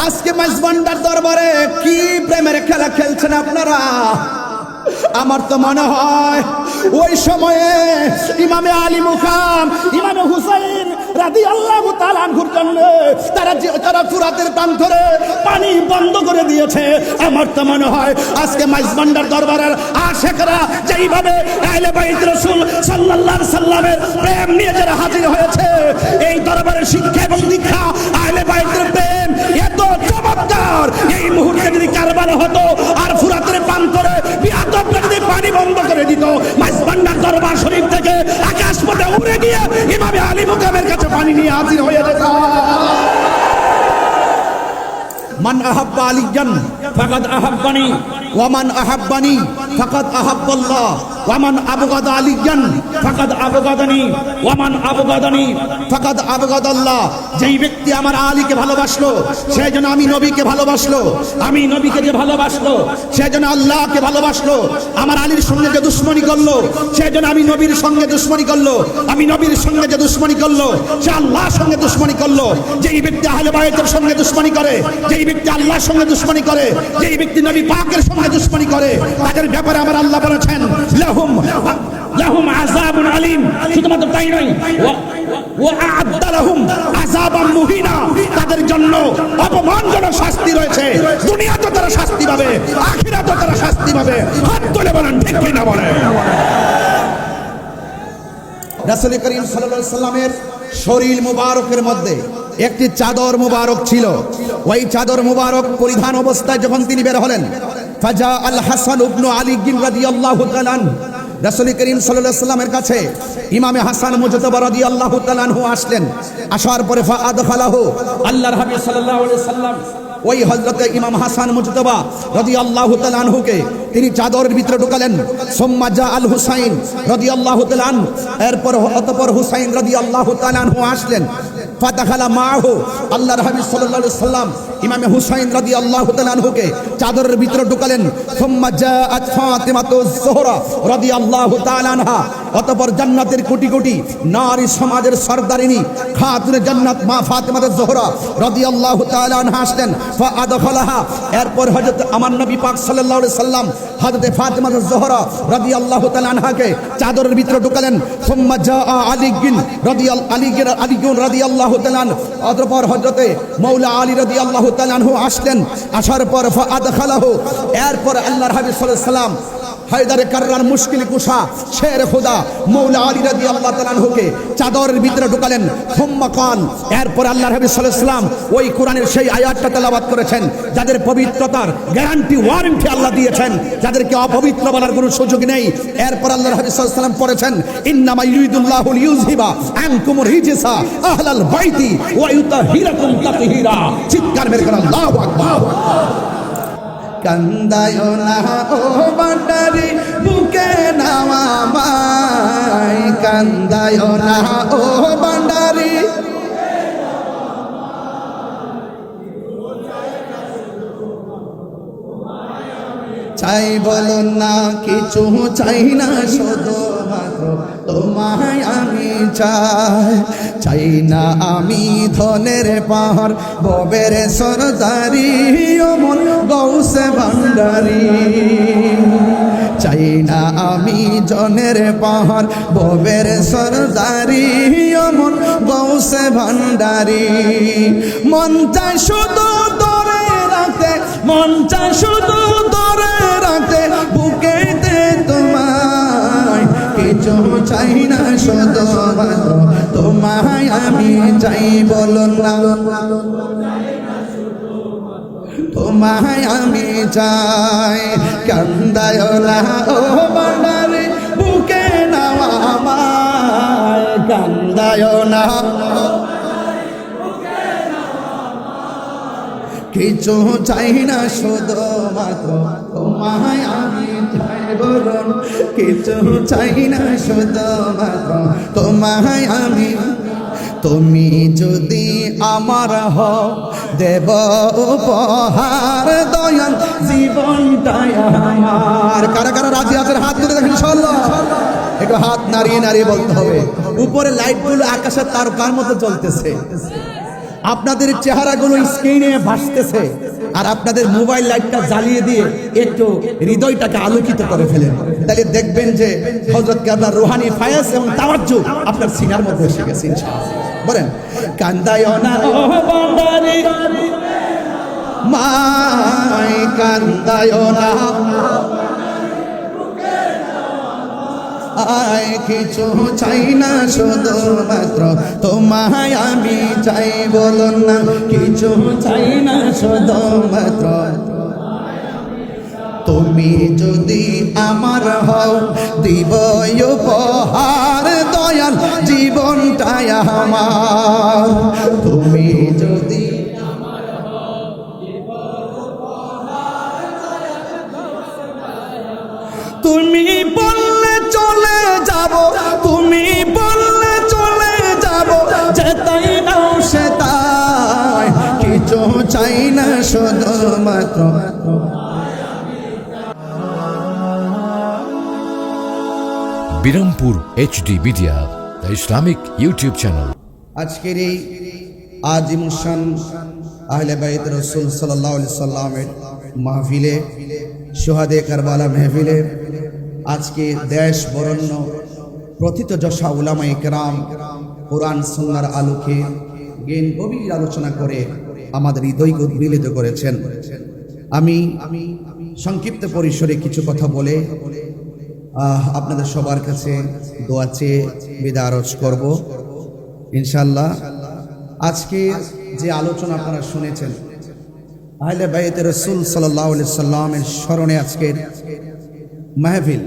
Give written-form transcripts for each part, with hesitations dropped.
আজকে মাইজভান্ডার দরবারে কি প্রেমের খেলা খেলছেন আপনারা? আমার তো মনে হয় ওই সময়ে ইমামে আলী মুকাম ইমামে হুসাইন রাদিয়াল্লাহু তাআলা আনহুর জন্য তারা ফুরাতের পান ধরে পানি বন্ধ করে দিয়েছে। আমার তো মনে হয় আজকে মাইজভান্ডার দরবারের আশিকরা যেইভাবে আহলে বাইত রাসূল সাল্লাল্লাহু আলাইহি সাল্লামের প্রেম নিয়ে যারা হাজির হয়েছে, এই দরবারের শিক্ষা এবং দীক্ষা আহলে বাইতের প্রেম এত চমৎকার, এই মুহূর্তে যদি কারবালা হতো আর ফুরাতের পান করে যদি পানি বন্ধ করে দিত, মাইজভান্ডার দরবার শরীফ থেকে আকাশ পথে উড়ে গিয়ে ইমামে আলী মুকামের কাছে পানি নিয়ে হাজির হয়ে যেত। মান আহাব্বা আলিয়ান ফাকাদ আহাব্বানি ওয়া মান আহাব্বানি ফাকাদ আহাব্বাল্লাহ ওয়া মান আবগাদা আলিয়ান ফাকাদ আবগাদানি ওয়া মান আবগাদানি ফাকাদ আবগাদাল্লাহ। যেই ব্যক্তি আমার আলীকে ভালোবাসলো সে যেন আমি নবীকে ভালোবাসলো, আমি নবীকে যে ভালোবাসলো সে যেন আল্লাহকে ভালোবাসলো। আমার আলীর সঙ্গে যে দুশমনি করলো সে যেন আমি নবীর সঙ্গে দুশমনি করলো, আমি নবীর সঙ্গে যে দুশমনি করলো সে আল্লাহর সঙ্গে দুশমনি করলো। যেই ব্যক্তি আহলে বাইতের সঙ্গে দুশমনি করে, যেই ব্যক্তি আল্লাহর সঙ্গে দুশমনি করে, যেই ব্যক্তি নবী পাকের সঙ্গে দুশমনি করে, তাদের ব্যাপারে আমার আল্লাহ বলেছেন লাহুম আযাবুন আলীম। শুধুমাত্র তাই নয়, ওয়া আ'আদ্দা লাহুম আযাবান মুহিনা, তাদের জন্য অপমানজনক শাস্তি রয়েছে। দুনিয়াতে তারা শাস্তি পাবে, আখিরাতে তারা শাস্তি পাবে। হাত তুলে বলেন ঠিক কি না বলেন? রাসূল করিম সাল্লাল্লাহু আলাইহি সাল্লামের শরীর মুবারকের মধ্যে একটি চাদর মুবারক ছিল। ওই চাদর মুবারক পরিধান অবস্থায় যখন তিনি বের হলেন, ফাজা আল হাসান ইবনে আলী রাদিয়াল্লাহু তাআলা আনহু, রাসূল করিম সাল্লাল্লাহু আলাইহি সাল্লামের কাছে ইমামে হাসান মুজতাবা রাদিয়াল্লাহু তাআলা আনহু আসলেন। আসার পরে ফাআদখালাহু, আল্লাহর হাবিব সাল্লাল্লাহু আলাইহি সাল্লাম ওই হযরতে ইমাম হাসান মুজতাবা রাদিয়াল্লাহু তাআলা আনহুকে তিনি চাদরের ভিতরে ঢুকালেন। সুম্মা জা আল হুসাইন রাদিয়াল্লাহু তাআলা আনহু, এরপর অতঃপর হুসাইন রাদিয়াল্লাহু তাআলা আনহু আসলেন। ফাদাখালা মাহু, আল্লাহর হাবিব সাল্লাল্লাহু আলাইহি সাল্লাম ইমামে হুসাইন রাদিয়াল্লাহু তাআলা আনহুকে চাদরের ভিতরে ঢুকালেন। সুম্মা জাআত ফাতিমাতুজ জোহরা রাদিয়াল্লাহু তাআলা আনহা, অতঃপর জান্নাতের কোটি কোটি নারী সমাজের সরদারিনী খাতুনে জান্নাত মা ফাতিমাতুজ জোহরা রাদিয়াল্লাহু তাআলা আনহা আসলেন। ফাআদখালাহা, এরপর হযরত আমার নবী পাক সাল্লাল্লাহু আলাইহি সাল্লাম হযরত ফাতিমাতুজ জোহরা রাদিয়াল্লাহু তাআলা আনহাকে চাদরের ভিতরে ঢুকালেন। সুম্মা জাআ আলীগিন রাদিয়াল্লাহু তাআলা, অতঃপর হযরতে মাওলা আলী রাদিয়াল্লাহু তাআলা আনহু আসলেন। আসার পর ফাআদখালাহু, এরপর আল্লাহর হাবিব সাল্লাল্লাহু আলাইহি সাল্লাম হায়দারে কাররার মুশকিল কুশা শের খোদা মাওলা আলী রাদিয়াল্লাহু তাআলা আনহুকে চাদরের ভিতরে ঢুকালেন। সুম্মা কাল, এরপর আল্লাহর হাবিব সাল্লাল্লাহু আলাইহি সাল্লাম ওই কোরআনের সেই আয়াতটা তেলাওয়াত করেছেন যাদের পবিত্রতার গ্যারান্টি ওয়ারেন্টি আল্লাহ দিয়েছেন, যাদেরকে অপবিত্র বলার কোনো সুযোগ নেই। এরপর আল্লাহর হাবিব সাল্লাল্লাহু আলাইহি সাল্লাম পড়েছেন ইন্নামা ইউরিদুল্লাহু লিইউযহিবা আনকুমুর রিজসা আহলাল বাইতি ওয়া ইউতাহিরাকুম তাতহীরা। চিৎকার মেরে বলেন আল্লাহু আকবার। কান্দায় না ও বান্দারি বুকে নামা মাই, কান্দায় না ও বান্দারি, চাই বলুন না কিছু চাই না, শুধু মাত্র তোমায় আমি চাই। চাই না আমি ধনের পাহাড় ববের সরদারি অমন গৌসে ভান্ডারি, চাই না আমি জনের পাহাড় ববের সরদারি অমন গৌসে ভান্ডারি। মন চাই শুধু ধরে রাখতে, মন চাই শুধু ধরে রাখতে বুকেতে তোমায়, কিছু চাই না শুধু মাত্র তোমায় আমি চাই। বলুন না তোমায় আমি চাই, কান্দায় না ও বান্দারি বুকে নাও আমায়, কান্দায় না কিছু চাই না শুধু মাত্র তোমায় আমি চাই। বলুন কিছু চাই না শুধু মাত্র তোমায় আমি। তুমি যদি আমার হও দেব উপহার দয়াল জীবনটাই আমার। কারা কারা রাজি আছেন হাত তুলে দেখেন ইনশাআল্লাহ। একটু হাত নাড়িয়ে নাড়িয়ে বলতে হবে। উপরে লাইটগুলো আকাশের তারকার মতো জ্বলতেছে, আপনাদের চেহারাগুলো স্ক্রিনে ভাসতেছে, আর আপনাদের মোবাইল লাইটটা জ্বালিয়ে দিয়ে একটু হৃদয়টাকে আলোকিত করে ফেলেন, তাহলে দেখবেন যে হযরত কেবলার রুহানি ফায়াজ এবং তাওয়াজ্জু আপনার সিনার মধ্যে এসে গেছে ইনশাআল্লাহ। বলেন, কান্দায় না ও বান্দারে মাই, কান্দায় না আয়, কিছু চাই না শুধুমাত্র তোমায় আমি চাই, বলুন না, কিছু চাই না শুধুমাত্র তুমি যদি আমার হও, দিব উপহার দয়াল জীবনটাই আমার। তুমি যদি তুমি বললে চলে যাব, তুমি বললে চলে যাব, যেতাই নাও সেতাই, কিছু চাই না শুধুমাত্র। Birampur HD media, the Islamic YouTube channel. আজকের এই আজিমুশান আহলে বাইত রাসূল সাল্লাল্লাহু আলাইহি সাল্লামের মাহফিলে, শুহাদে কারবালা মাহফিলে, আজকে দেশ বরণ্য প্রথিতযশা উলামায়ে কেরাম কোরআন সুন্নাহর আলোকে জ্ঞান গভীর আলোচনা করে আমাদের হৃদয়কে উদ্বেলিত করেছেন। আমি সংক্ষিপ্ত পরিসরে কিছু কথা বলে আপনাদের সবার কাছে দোয়া চেয়ে বিদায় আরজ করব ইনশাআল্লাহ। আজকে যে আলোচনা আপনারা শুনেছেন, আহলে বাইত রাসূল সাল্লাল্লাহু আলাইহি সাল্লামের স্মরণে আজকের মাহফিল,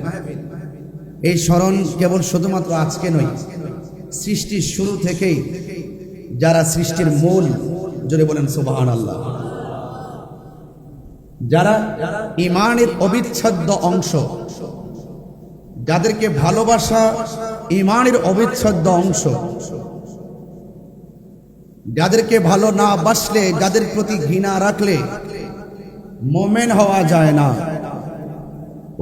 এই স্মরণ কেবল শুধুমাত্র আজকে নয়, সৃষ্টির শুরু থেকেই যারা সৃষ্টির মূল, জোরে বলেন সুবহানাল্লাহ, যারা ঈমানের অবিচ্ছেদ্য অংশ, যাদেরকে ভালোবাসা ঈমানের অবিচ্ছেদ্য অংশ, যাদেরকে ভালো না বাসলে, যাদের প্রতি ঘৃণা রাখলে মুমিন হওয়া যায় না।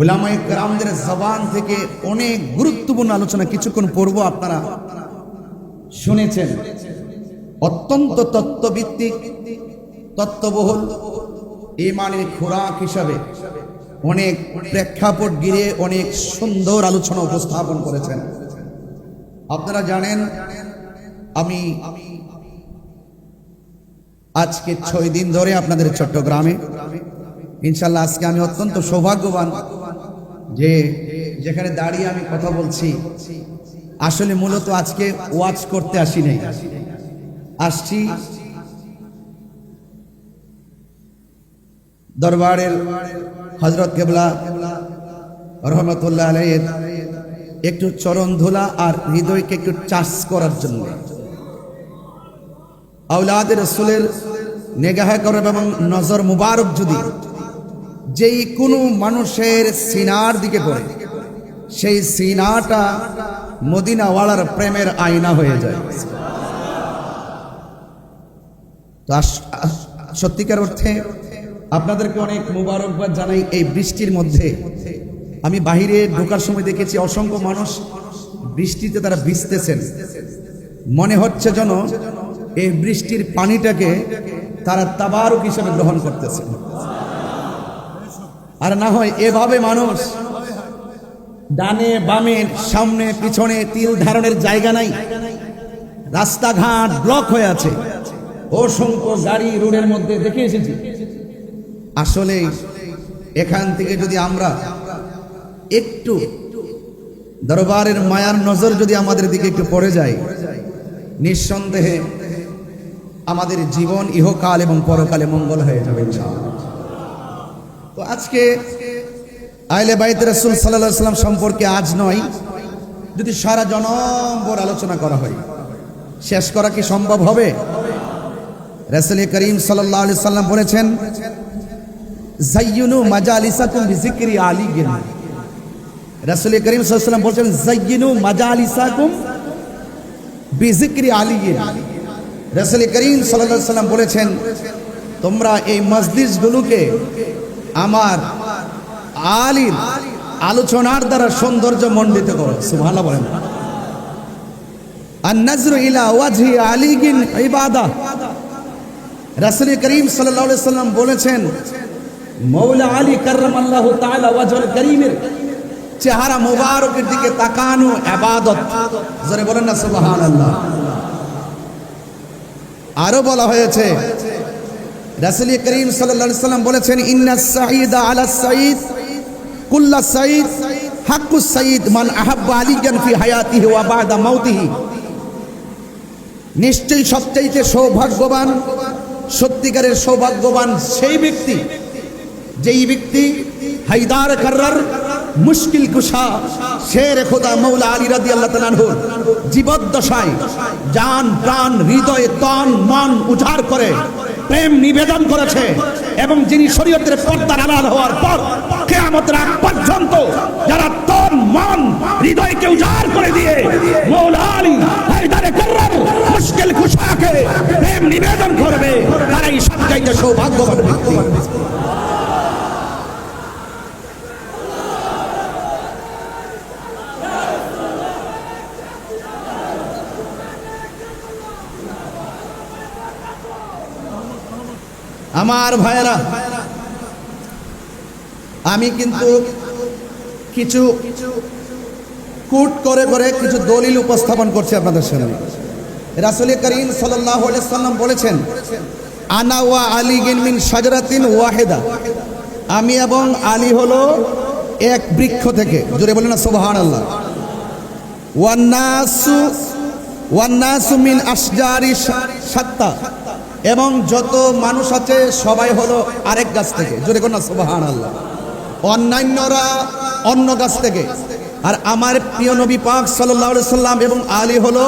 উলামায়ে কেরামদের জবান থেকে অনেক গুরুত্বপূর্ণ আলোচনা কিছুক্ষণ পূর্ব আপনারা শুনেছেন, অত্যন্ত তত্ত্বভিত্তিক, তত্ত্ববহুল ঈমানের খোরাক হিসাবে অনেক প্রেক্ষাপট ঘিরে অনেক সুন্দর আলোচনা উপস্থাপন করেছেন। আপনারা জানেন, আমি আজকে 6 দিন ধরে আপনাদের চট্টগ্রামে, ইনশাআল্লাহ আজকে আমি অত্যন্ত সৌভাগ্যবান যে যেখানে দাঁড়িয়ে আমি কথা বলছি, আসলে মূলত আজকে ওয়াজ করতে আসি নাই, আসছি দরবারের হযরত কেবলা রহমতুল্লাহ আলাইহির একটু চরণ ধুলা আর হৃদয়কে একটু চার্জ করার জন্য, আওলাদের রাসূলের নেগাহে করব এবং নজর মুবারক যদি যেই কোনো মানুষের সিনার দিকে পড়ে, সেই সিনাটা মদিনাওয়ালার প্রেমের আয়না হয়ে যায়। তো সত্যিকার অর্থে আপনাদেরকে অনেক মুবারকবাদ জানাই। এই বৃষ্টির মধ্যে আমি বাহিরে ঢোকার সময় দেখেছি অসংখ্য মানুষ বৃষ্টিতে তারা ভিজতেছেন, মনে হচ্ছে যেন এই বৃষ্টির পানিটাকে তারা তাবারুক হিসেবে গ্রহণ করতেছে। আর না হয় এভাবে মানুষ ডানে বামে সামনে পিছনে তিল ধারণের জায়গা নাই, রাস্তাঘাট ব্লক হয়ে আছে, অসংখ্য গাড়ি রোডের মধ্যে দেখে এসেছি। আসলে এখান থেকে যদি আমরা একটু দরবারের মায়ার নজর যদি আমাদের দিকে একটু পড়ে যায়, নিঃসন্দেহে আমাদের জীবন ইহকাল এবং পরকালে মঙ্গল হয়ে যাবে ইনশাআল্লাহ। তো আজকে আহলে বাইত রাসূল সাল্লাল্লাহু আলাইহি ওয়াসাল্লাম সম্পর্কে আজ নয়, যদি সারা জনমভর আলোচনা করা হয়, শেষ করা কি সম্ভব হবে? রাসূল করিম সাল্লাল্লাহু আলাইহি ওয়াসাল্লাম বলেছেন, যায়্যিনু মাজালিসাকুম বিযিকরি আলিয়্যিন। রাসূল করিম সাল্লাল্লাহু আলাইহি ওয়াসাল্লাম বলেছেন, যায়্যিনু মাজালিসাকুম বিযিকরি আলিয়্যিন। রাসূল করিম সাল্লাল্লাহু আলাইহি ওয়াসাল্লাম বলেছেন, তোমরা এই মসজিদগুলোকে আমার আলীর আলোচনার দ্বারা সৌন্দর্য মণ্ডিত করো। সুবহানাল্লাহ বলেন। আন-নাজরু ইলা ওয়াজহি আলিয়্যিন ইবাদাহ রাসূল করিম সাল্লাল্লাহু আলাইহি সাল্লাম বলেছেন, মৌলা আলী কাররামাল্লাহু তাআলা ওয়াজহুল করিমের চেহারা মুবারকের দিকে তাকানো ইবাদত। জোরে বলেন না সুবহানাল্লাহ। আরো বলা হয়েছে, রাসূল করিম সাল্লাল্লাহু আলাইহি সাল্লাম বলেছেন, ইন্নাস সাঈদা আলা সাঈদ কুল্লা সাঈদ হাক্কুস সাঈদ মান আহাব্বা আলিয়ান ফি হায়াতিহি ওয়া বা'দা মাউতিহি। নিশ্চয়ই সবচেয়ে সৌভাগ্যবান, সত্যিকারের সৌভাগ্যবান সেই ব্যক্তি যেই ব্যক্তি হায়দার কাররার মুশকিল কুশা শের খোদা মৌলা আলী রাদিয়াল্লাহু তাআলা আনহু জীবদ্দশায় জান প্রাণ হৃদয় তন মন উজাড় করে প্রেম নিবেদন করেছে, এবং যিনি শরীয়তের পর্দার আড়াল হওয়ার পর কিয়ামতের আগ পর্যন্ত যারা তন মন হৃদয়কে উজাড় করে দিয়ে মৌলা আলী হায়দার কাররার মুশকিল কুশাকে প্রেম নিবেদন করবে, তারাই সবচেয়ে সৌভাগ্যবান ব্যক্তি। আমার ভাইয়েরা, আমি কিন্তু কিছু কুট করে করে কিছু দলিল উপস্থাপন করছি আপনাদের সামনে। রাসূল করিম সাল্লাল্লাহু আলাইহি সাল্লাম বলেছেন, আনা ওয়া আলী মিন শাজারাতিন ওয়াহিদা, আমি এবং আলী হলো এক বৃক্ষ থেকে। জোরে বলেন না সুবহানাল্লাহ। ওয়ান নাসু মিন আশজারি শাত্তা, এবং যত মানুষ আছে সবাই হলো আরেক গাছ থেকে। জোরে বলেন না সুবহানাল্লাহ। অন্যান্যরা অন্য গাছ থেকে, আর আমার প্রিয় নবী পাক সাল্লাল্লাহু আলাইহি সাল্লাম এবং আলী হলো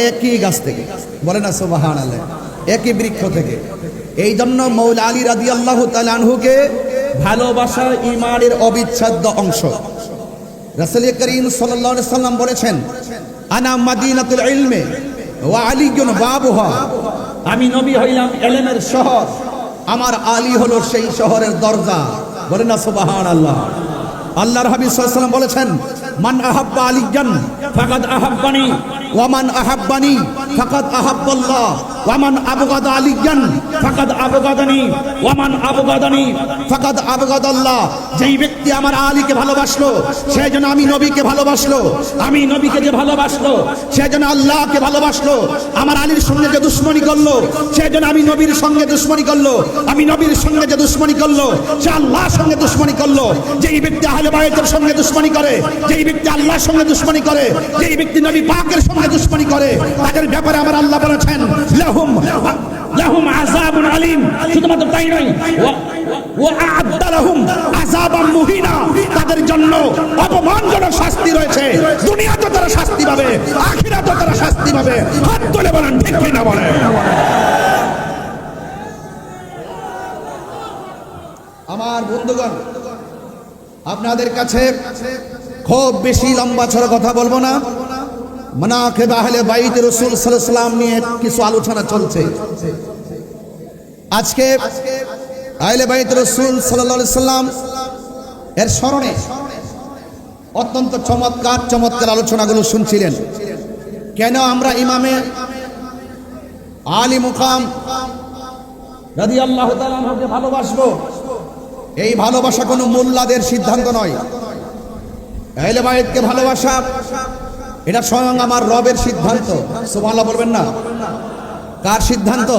একই গাছ থেকে। বলেন না সুবহানাল্লাহ, একই বৃক্ষ থেকে। এই জন্য মৌলা আলী রাদিয়াল্লাহু তাআলা আনহুকে ভালোবাসা ঈমানের অবিচ্ছেদ্য অংশ। রাসূল করিম সাল্লাল্লাহু আলাইহি সাল্লাম বলেছেন, আনা মাদিনাতুল ইলমি ওয়া আলীয়ুন বাবুহা, আমি নবী হইলাম ইলমের শহর, আমার আলী হলো সেই শহরের দরজা। বলেন না সুবহানাল্লাহ। আল্লাহর হাবিব সাল্লাল্লাহু আলাইহি ওয়াসাল্লাম বলেছেন, মান আহাব্বা আলিয়ান ফাকাদ আহাব্বানি ওয়া মান আহাব্বানি ফাকাদ আহাব্বাল্লাহ ওয়া মান আবগাদা আলিয়ান ফাকাদ আবগাদানি ওয়া মান আবগাদানি ফাকাদ আবগাদাল্লাহ। যেই ব্যক্তি আমার আলীকে ভালোবাসলো সে যেন আমি নবীকে ভালোবাসলো, আমি নবীকে যে ভালোবাসলো সে যেন আল্লাহকে ভালোবাসলো। আমার আলীর সঙ্গে যে দুশমনি করলো সে যেন আমি নবীর সঙ্গে দুশমনি করলো, আমি নবীর সঙ্গে যে দুশমনি করলো সে আল্লাহর সঙ্গে দুশমনি করলো। যেই ব্যক্তি আহলে বায়তের সঙ্গে দুশমনি করে, যেই ব্যক্তি আল্লাহর সঙ্গে দুশমনি করে, যেই ব্যক্তি নবী পাকের সঙ্গে দুশমনি করে, তাদের ব্যাপারে আমার আল্লাহ বলেছেন, লাহুম আযাবুন আলীম। শুধুমাত্র তাই নয়, ওয়া আ'আদ্দা লাহুম আযাবাম মুহিনা, তাদের জন্য অপমানজনক শাস্তি রয়েছে। দুনিয়াতে তারা শাস্তি পাবে, আখিরাতে তারা শাস্তি পাবে। হাত তুলে বলেন ঠিক কি না বলেন। আমার বন্ধুগণ, আপনাদের কাছে খুব বেশি লম্বা ছড়া কথা বলবো না। মানাকিব আহলে বাইত রাসূল সাল্লাল্লাহু আলাইহি ওয়াসাল্লাম নিয়ে কিছু আলোচনা চলছে। আজকে আহলে বাইত রাসূল সাল্লাল্লাহু আলাইহি ওয়াসাল্লাম এর স্মরণে অত্যন্ত চমৎকার চমৎকার আলোচনাগুলো শুনছিলেন। কেন আমরা ইমামে আলী মুকাম রাদিয়াল্লাহু তাআলা আনহুকে ভালোবাসবো? এই ভালোবাসা কোনো মোল্লাদের সিদ্ধান্ত নয়। আহলে বাইতকে ভালোবাসা এটা স্বয়ং আমার রবের সিদ্ধান্ত। সুবহানাল্লাহ বলবেন না? কার সিদ্ধান্ত?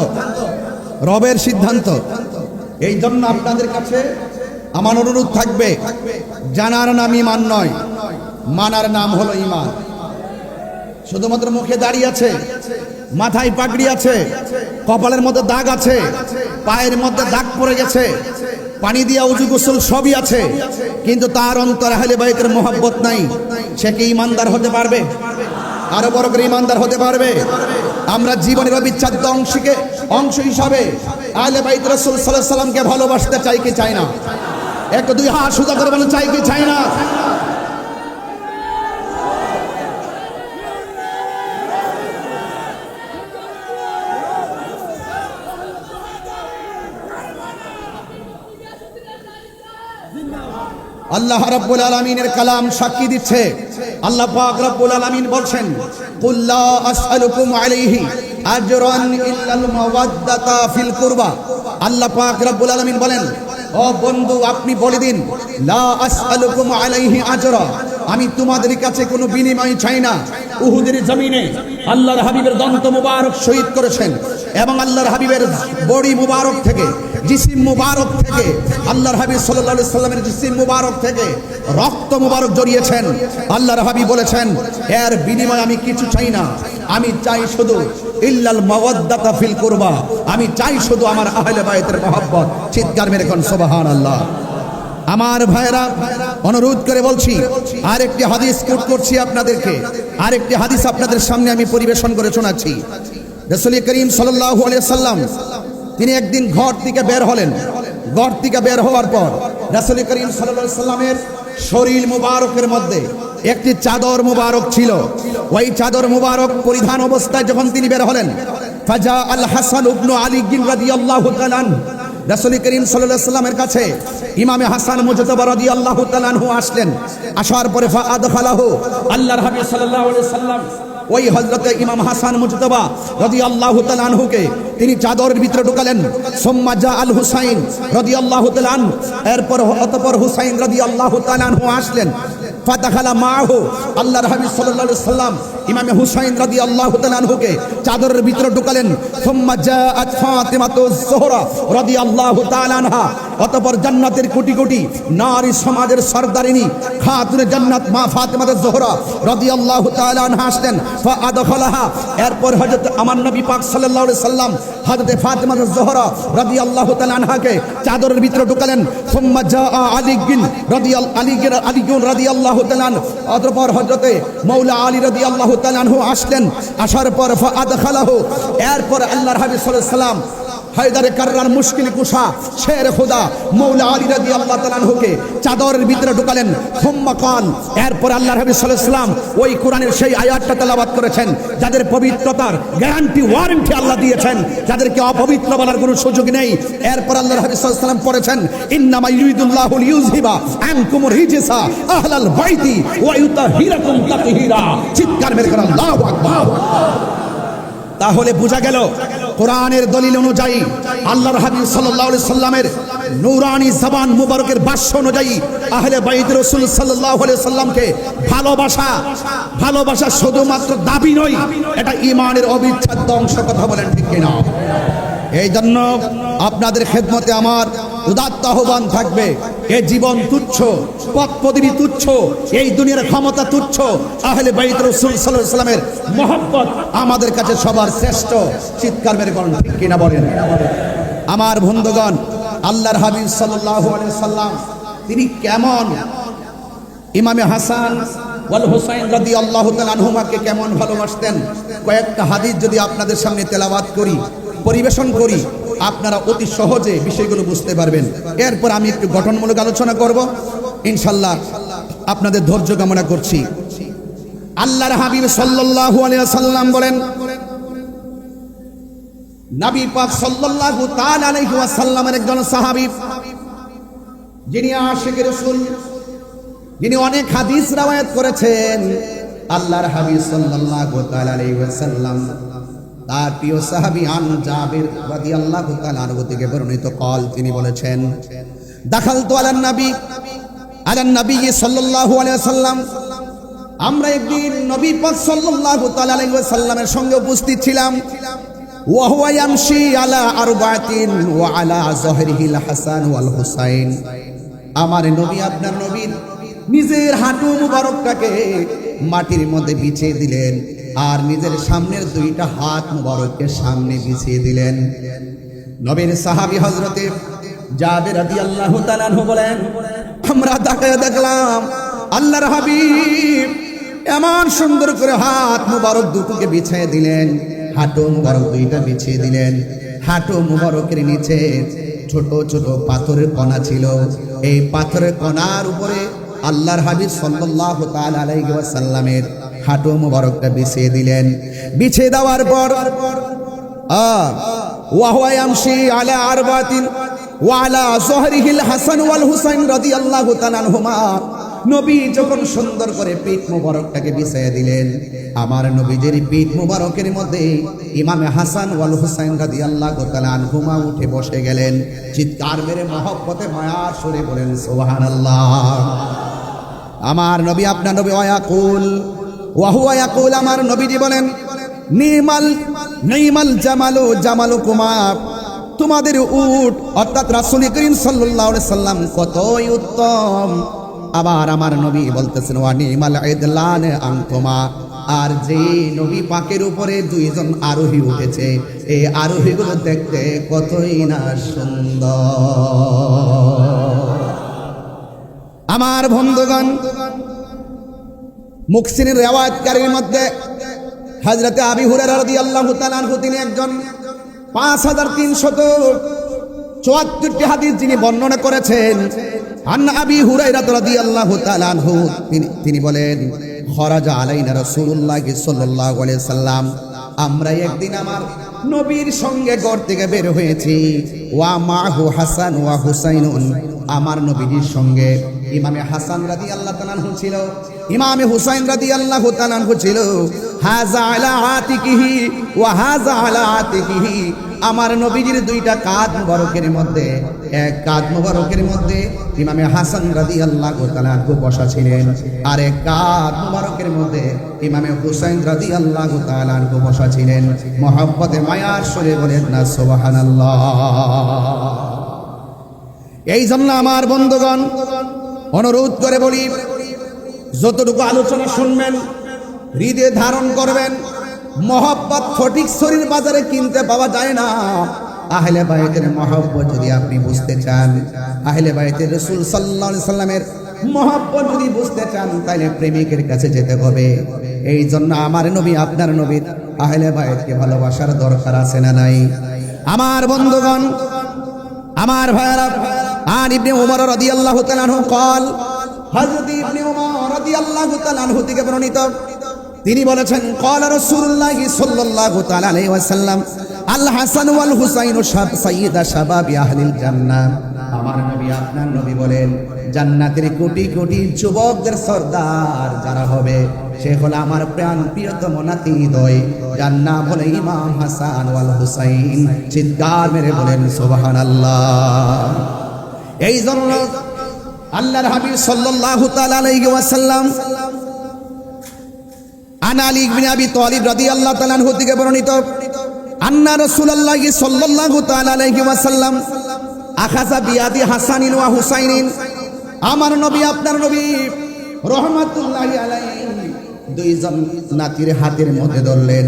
রবের সিদ্ধান্ত। এই জন্য আপনাদের কাছে আমার অনুরোধ থাকবে, জানার নাম ঈমান নয়, মানার নাম হলো ঈমান। শুধুমাত্র মুখে দাঁড়িয়ে আছে, মাথায় পাগড়ি আছে, কপালের মধ্যে দাগ আছে, পায়ের মধ্যে দাগ পড়ে গেছে, পানি দিয়া উজু গোসল সবই আছে, কিন্তু তার অন্তরে আহলে বাইতের মহব্বত নাই, সে কি ঈমানদার হতে পারবে? আরো বড় করে ঈমানদার হতে পারবে? আমরা জীবনের অবিচ্ছেদ্য অংশ হিসাবে আহলে বাইত রাসূল সাল্লাল্লাহু আলাইহি সাল্লামকে ভালোবাসতে চাই কি চাই না? একটু দুই হাত সোজা করে বলেন, চাই কি চাই না? আল্লাহ রাব্বুল আলামিনের কালাম সাক্ষী দিচ্ছে। আল্লাহ পাক রব্বুল আলামিন বলছেন, কুল লা আসআলুকুম আলাইহি আজরান ইল্লাল মাওয়াদ্দাতা ফিল কুরবা। আল্লাহ পাক রব্বুল আলামিন বলেন, ও বন্ধু আপনি বলে দিন, লা আসআলুকুম আলাইহি আজরা, আমি তোমাদের কাছে কোনো বিনিময় চাই না। উহুদের জমিনে আল্লাহর হাবিবের দন্ত মুবারক শহীদ করেছেন এবং আল্লাহর হাবিবের বডি মুবারক থেকে, জিসিম মুবারক থেকে, আল্লাহর হাবিব সাল্লাল্লাহু আলাইহি সাল্লামের জিসিম মুবারক থেকে রক্ত মুবারক জড়িয়েছেন। আল্লাহর হাবিব বলেছেন, এর বিনিময়ে আমি কিছু চাই না, আমি চাই শুধু ইল্লাল মাওয়াদ্দাতা ফিল কুরবা, আমি চাই শুধু আমার আহলে বায়তের মহব্বত। চিৎকার মেরে কোন সুবহানাল্লাহ। আমার ভাইরা, অনুরোধ করে বলছি, আরেকটি হাদিস কোট করছি আপনাদেরকে, আরেকটি হাদিস আপনাদের সামনে আমি পরিবেশন করে শোনাচ্ছি। রাসূল করিম সাল্লাল্লাহু আলাইহি সাল্লাম তিনি একদিন ঘর থেকে বের হলেন। ঘর থেকে বের হওয়ার পর রাসূল করিম সাল্লাল্লাহু আলাইহি সাল্লামের শরীর মুবারকের মধ্যে একটি চাদর মুবারক ছিল। ওই চাদর মুবারক পরিধান অবস্থায় যখন তিনি বের হলেন, ফাজা আল হাসান ইবনে আলী রাদিয়াল্লাহু তাআলা আনহু, রাসূল করিম সাল্লাল্লাহু আলাইহি সাল্লামের কাছে ইমামে হাসান মুজতাবা রাদিয়াল্লাহু তাআলা আনহু আসলেন। আসার পরে ফাআদখালাহু, আল্লাহর হাবিব সাল্লাল্লাহু আলাইহি সাল্লাম ওই হযরতে ইমাম হাসান মুজতাবা রাদিয়াল্লাহু তাআলা আনহুকে তিনি চাদরের ভিতরে ঢুকালেন। সুম্মা জা আল হুসাইন রাদিয়াল্লাহু তাআলা আনহু, এরপর অতঃপর হুসাইন রাদিয়াল্লাহু তাআলা আনহু আসলেন। ফাদাখালা মাহু, আল্লাহর হাবিব সাল্লাল্লাহু আলাইহি সাল্লাম ইমামে হুসাইন রাদিয়াল্লাহু তাআলা আনহুকে চাদরের ভিতরে ঢুকালেন। সুম্মা জাআত ফাতিমাতুজ যোহরা রাদিয়াল্লাহু তাআলা আনহা, অতঃপর জান্নাতের কোটি কোটি নারী সমাজের সরদারিনী খাতুনে জান্নাত মা ফাতিমাতুজ যোহরা রাদিয়াল্লাহু তাআলা আনহা আসলেন। ফাআদখালাহা, এরপর হযরত আমার নবী পাক সাল্লাল্লাহু আলাইহি সাল্লাম হযরত ফাতিমাতুজ যোহরা রাদিয়াল্লাহু তাআলা আনহাকে চাদরের ভিতরে ঢুকালেন। সুম্মা জাআ আলী রাদিয়াল্লাহু তাআলা, অতঃপর হযরতে মাওলা আলী রাদিয়াল্লাহু তাআলা আনহু আসলেন। আসার পর ফাআদখালাহু, এরপর আল্লাহর হাবিব সাল্লাল্লাহু আলাইহি সাল্লাম হায়দারে কাররার মুশকিল কুশা শের খোদা মাওলা আলী রাদিয়াল্লাহু তাআলা আনহুকে চাদরের ভিতরে ঢুকালেন। সুম্মা কাল, এরপর আল্লাহর হাবিব সাল্লাল্লাহু আলাইহি সাল্লাম ওই কোরআনের সেই আয়াতটা তেলাওয়াত করেছেন যাদের পবিত্রতার গ্যারান্টি ওয়ারেন্টি আল্লাহ দিয়েছেন, যাদেরকে অপবিত্র বলার কোনো সুযোগ নেই। এরপর আল্লাহর হাবিব সাল্লাল্লাহু আলাইহি সাল্লাম পড়েছেন, ইন্নামা ইউরিদুল্লাহু লিইউযহিবা আনকুমুর রিজসা আহলাল বাইতি ওয়া ইউতাহিরাকুম তাতহীরা। চিৎকার মেরে করে আল্লাহু আকবার। তাহলে বোঝা গেল কোরআনের দলিল অনুযায়ী আল্লাহর হাবিব সাল্লাল্লাহু আলাইহি সাল্লামের নূরানি জবান মুবারকের ভাষ্য অনুযায়ী আহলে বাইত রাসূল সাল্লাল্লাহু আলাইহি সাল্লামকে ভালোবাসা শুধুমাত্র দাবি নয়, এটা ঈমানের অবিচ্ছেদ্য অংশ। কথা বলেন ঠিক কিনা? এই জন্য আপনাদের খেদমতে আমার উদাত্ত আহ্বান থাকবে, এই জীবন তুচ্ছ, পথ পদবী তুচ্ছ, এই দুনিয়ার ক্ষমতা তুচ্ছ, আহলে বাইত রাসূল সাল্লাল্লাহু আলাইহি সাল্লামের মহব্বত আমাদের কাছে সবার শ্রেষ্ঠ। চিৎকার মেরে বলেন ঠিক কিনা বলেন? আমার বন্ধুগণ, আল্লাহর হাবিব সাল্লাল্লাহু আলাইহি সাল্লাম তিনি কেমন ইমামে হাসান ওয়াল হুসাইন রাদিয়াল্লাহু তাআলা আনহুমাকে কেমন ভালোবাসতেন, কয়েকটা হাদিস যদি আপনাদের সামনে তেলাওয়াত করি, পরিবেশন করি, আপনারা অতি সহজে বিষয়গুলো বুঝতে পারবেন। এরপর আমি একটু গঠনমূলক আলোচনা করব ইনশাআল্লাহ, আপনাদের ধৈর্য কামনা করছি। আল্লাহর হাবিব সাল্লাল্লাহু আলাইহি ওয়াসাল্লাম বলেন, নবী পাক সাল্লাল্লাহু তাআলা আলাইহি ওয়াসাল্লামের একজন সাহাবী, যিনি আশিক রাসূল, যিনি অনেক হাদিস রওয়ায়াত করেছেন, আল্লাহর হাবিব সাল্লাল্লাহু তাআলা আলাইহি ওয়াসাল্লাম তার প্রিয় সাহাবী আন জাবির রাদিয়াল্লাহু তাআলা আনহু থেকে বর্ণিত কল, তিনি বলেছেন, দাখালতু আলান নবী সাল্লাল্লাহু আলাইহি ওয়াসাল্লাম, আমরা একদিন নবী পাক সাল্লাল্লাহু তাআলা আলাইহি ওয়াসাল্লামের সঙ্গে উপস্থিত ছিলাম। ওয়া হুয়া ইয়ামশি আলা আরবাতিন ওয়া আলা যহরিহিল হাসান ওয়াল হুসাইন, আমার নবী, আপনার নবীর নিজের হাঁটু মুবারকটাকে মাটির মধ্যে বিছিয়ে দিলেন আর নিজের সামনের দুইটা হাত মুবারককে সামনে বিছিয়ে দিলেন। নবীর সাহাবী হযরতে জাবির রাদিয়াল্লাহু তাআলা আনহু বলেন, আমরা তাকিয়ে দেখলাম আল্লাহর হাবিব এমন সুন্দর করে হাত মুবারক দুটোকে বিছিয়ে দিলেন, হাঁটু মুবারক দুইটা বিছিয়ে দিলেন। হাঁটু মুবারকের নিচে ছোট ছোট পাথরের কণা ছিল, এই পাথরের কণার উপরে আল্লাহর হাবিব সাল্লাল্লাহু তাআলা আলাইহি ওয়াসাল্লামের হাঁটু মুবারকটা বিছিয়ে দিলেন। বিছিয়ে দেওয়ার পর ওয়া হুয়া ইয়ামশি আলা আরবাতিন ওয়া আলা যহরিহিল হাসান ওয়াল হুসাইন রাদিয়াল্লাহু তাআলা আনহুমা, নবী যখন সুন্দর করে পিঠ মুবারকটাকে বিছাইয়া দিলেন, আমার নবীজির পিঠ মুবারকের মধ্যে ইমামে হাসান ওয়াল হুসাইন রাদিয়াল্লাহু তাআলা আনহুমা উঠে বসে গেলেন। চিৎকার মেরে মহব্বতে মায়ার সুরে বলেন সুবহানাল্লাহ। আমার নবী আপনার নবী ওয়ায়াকুল ওয়া হুয়া ইয়াকুল, আমার নবীজি বলেন নিমাল জামালুকুমা, তোমাদের উট অর্থাৎ রাসূল করিম সাল্লাল্লাহু আলাইহি সাল্লাম কতই উত্তম। আবার আমার নবী বলতেছেন ওয়া নিমাল ইদলান আনতুমা, আর যে নবী পাকের উপরে দুইজন আরোহী উঠেছে, এই আরোহীগুলো দেখতে কতই না সুন্দর। আমার বন্ধুগণ, মুহসিনের রিওয়ায়াতকারীর মধ্যে হযরতে আবি হুরায়রা রাদিয়াল্লাহু তাআলা আনহু, তিনি একজন 5374টি হাদিস যিনি বর্ণনা করেছেন। আন আবি হুরায়রা রাদিয়াল্লাহু তাআলা আনহু, তিনি বলেন খরাজা আলাইনা রাসূলুল্লাহ সাল্লাল্লাহু আলাইহি সাল্লাম, আমরা একদিন আমার নবীর সঙ্গে ঘর থেকে বের হয়েছি। ওয়া মাহু হাসান ওয়া হুসাইনুন, আমার নবীর সঙ্গে ইমামে হাসান রাদিয়াল্লাহু তাআলা আনহু ছিল, ইমামে হুসাইন রাদিয়াল্লাহু তাআলা আনহু ছিল। হাযা আলা আতিকিহি ওয়া হাযা আলা আতিকিহি, আমার নবীজির দুইটা কাঁধ মুবারকের মধ্যে, এক কাঁধ মুবারকের মধ্যে ইমামে হাসান রাদিয়াল্লাহু তাআলা আনহু বসা ছিলেন, আর এক কাঁধ মুবারকের মধ্যে ইমামে হুসাইন রাদিয়াল্লাহু তাআলা আনহু বসা ছিলেন। মহব্বতে মায়ার সুরে বলেন না সুবহানাল্লাহ। এই জন্য আমার বন্ধুগণ, অনুরোধ করে বলি, যতটুকু আলোচনা শুনবেন হৃদয়ে ধারণ করবেন। মহব্বত ফটিক শরীর বাজারে কিনতে পাওয়া যায় না। আহলে বাইতের মহব্বত যদি আপনি বুঝতে চান, আহলে বাইতের রাসূল সাল্লাল্লাহু আলাইহি সাল্লামের মহব্বত যদি বুঝতে চান, তাহলে প্রেমিকের কাছে যেতে হবে। এই জন্য আমার নবী আপনার নবী আহলে বাইতকে ভালোবাসার দরকার আছে না নাই? আমার বন্ধুগণ, আমার ভাইরা, আর ইবনে উমর রাদিয়াল্লাহু তাআলা আনহু قال, হযরত ইবনে উমর রাদিয়াল্লাহু তাআলা আনহু থেকে বর্ণিত, তিনি বলেছেন قال রাসূলুল্লাহ সাল্লাল্লাহু তাআলা আলাইহি ওয়াসাল্লাম, আল হাসান ওয়াল হুসাইন সাইয়্যিদা শাবাবি আহলিল জান্নাহ। আমার নবী আপনার নবী বলেন, জান্নাতের কোটি কোটি যুবকদের সরদার যারা হবে, সে হলো আমার প্রাণ প্রিয়তম নাতিদ্বয়, যার নাম হলো ইমাম হাসান ওয়াল হুসাইন। চিৎকার মেরে বলেন সুবহানাল্লাহ। এই জন্য আল্লাহর হাবিব সাল্লাল্লাহু তাআলা আলাইহি ওয়াসাল্লাম আন আলী ইবনে আবি তালিব রাদিয়াল্লাহু তাআলা আনহু থেকে বর্ণিত, আন্না রাসূলুল্লাহ সাল্লাল্লাহু তাআলা আলাইহি ওয়াসাল্লাম আখাযা বিয়াদি হাসানিন ওয়া হুসাইনিন, আমার নবী আপনার নবী রাহমাতুল্লাহি আলাইহি দুইজন নাতির হাতের মধ্যে ধরলেন।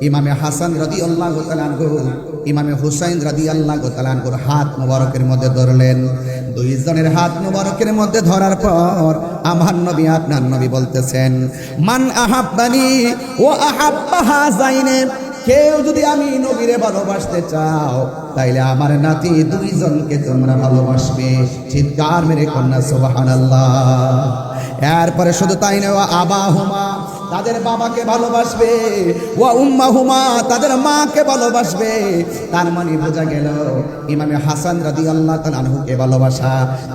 ইমামে হাসান রাদিয়াল্লাহু তাআলা আনহু ইমামে হুসাইন রাদিয়াল্লাহু তাআলা আনহুর হাত মুবারকের মধ্যে ধরলেন। দুইজনের হাত মুবারকের মধ্যে ধরার পর আমার নবী আপনার নবী বলতেছেন, মান আহাব্বানি ওয়া আহাব্বা হাযাইনে, কেউ যদি আমি নবীরে ভালোবাসতে চাও, তাইলে আমার নাতি দুইজনকে তোমরা ভালোবাসবে। চিৎকার মেরে কন্যা সুবহানাল্লাহ। এরপরে শুধু তাই নয়, ওয়া আবাহুমা, তাদের বাবাকে ভালোবাসবে, ওয়া উম্মাহুমা, তাদের মাকে ভালোবাসবে। তার মানে বোঝা গেল ইমামে হাসান রাদিয়াল্লাহু তাআলা আনহুকে ভালোবাসা,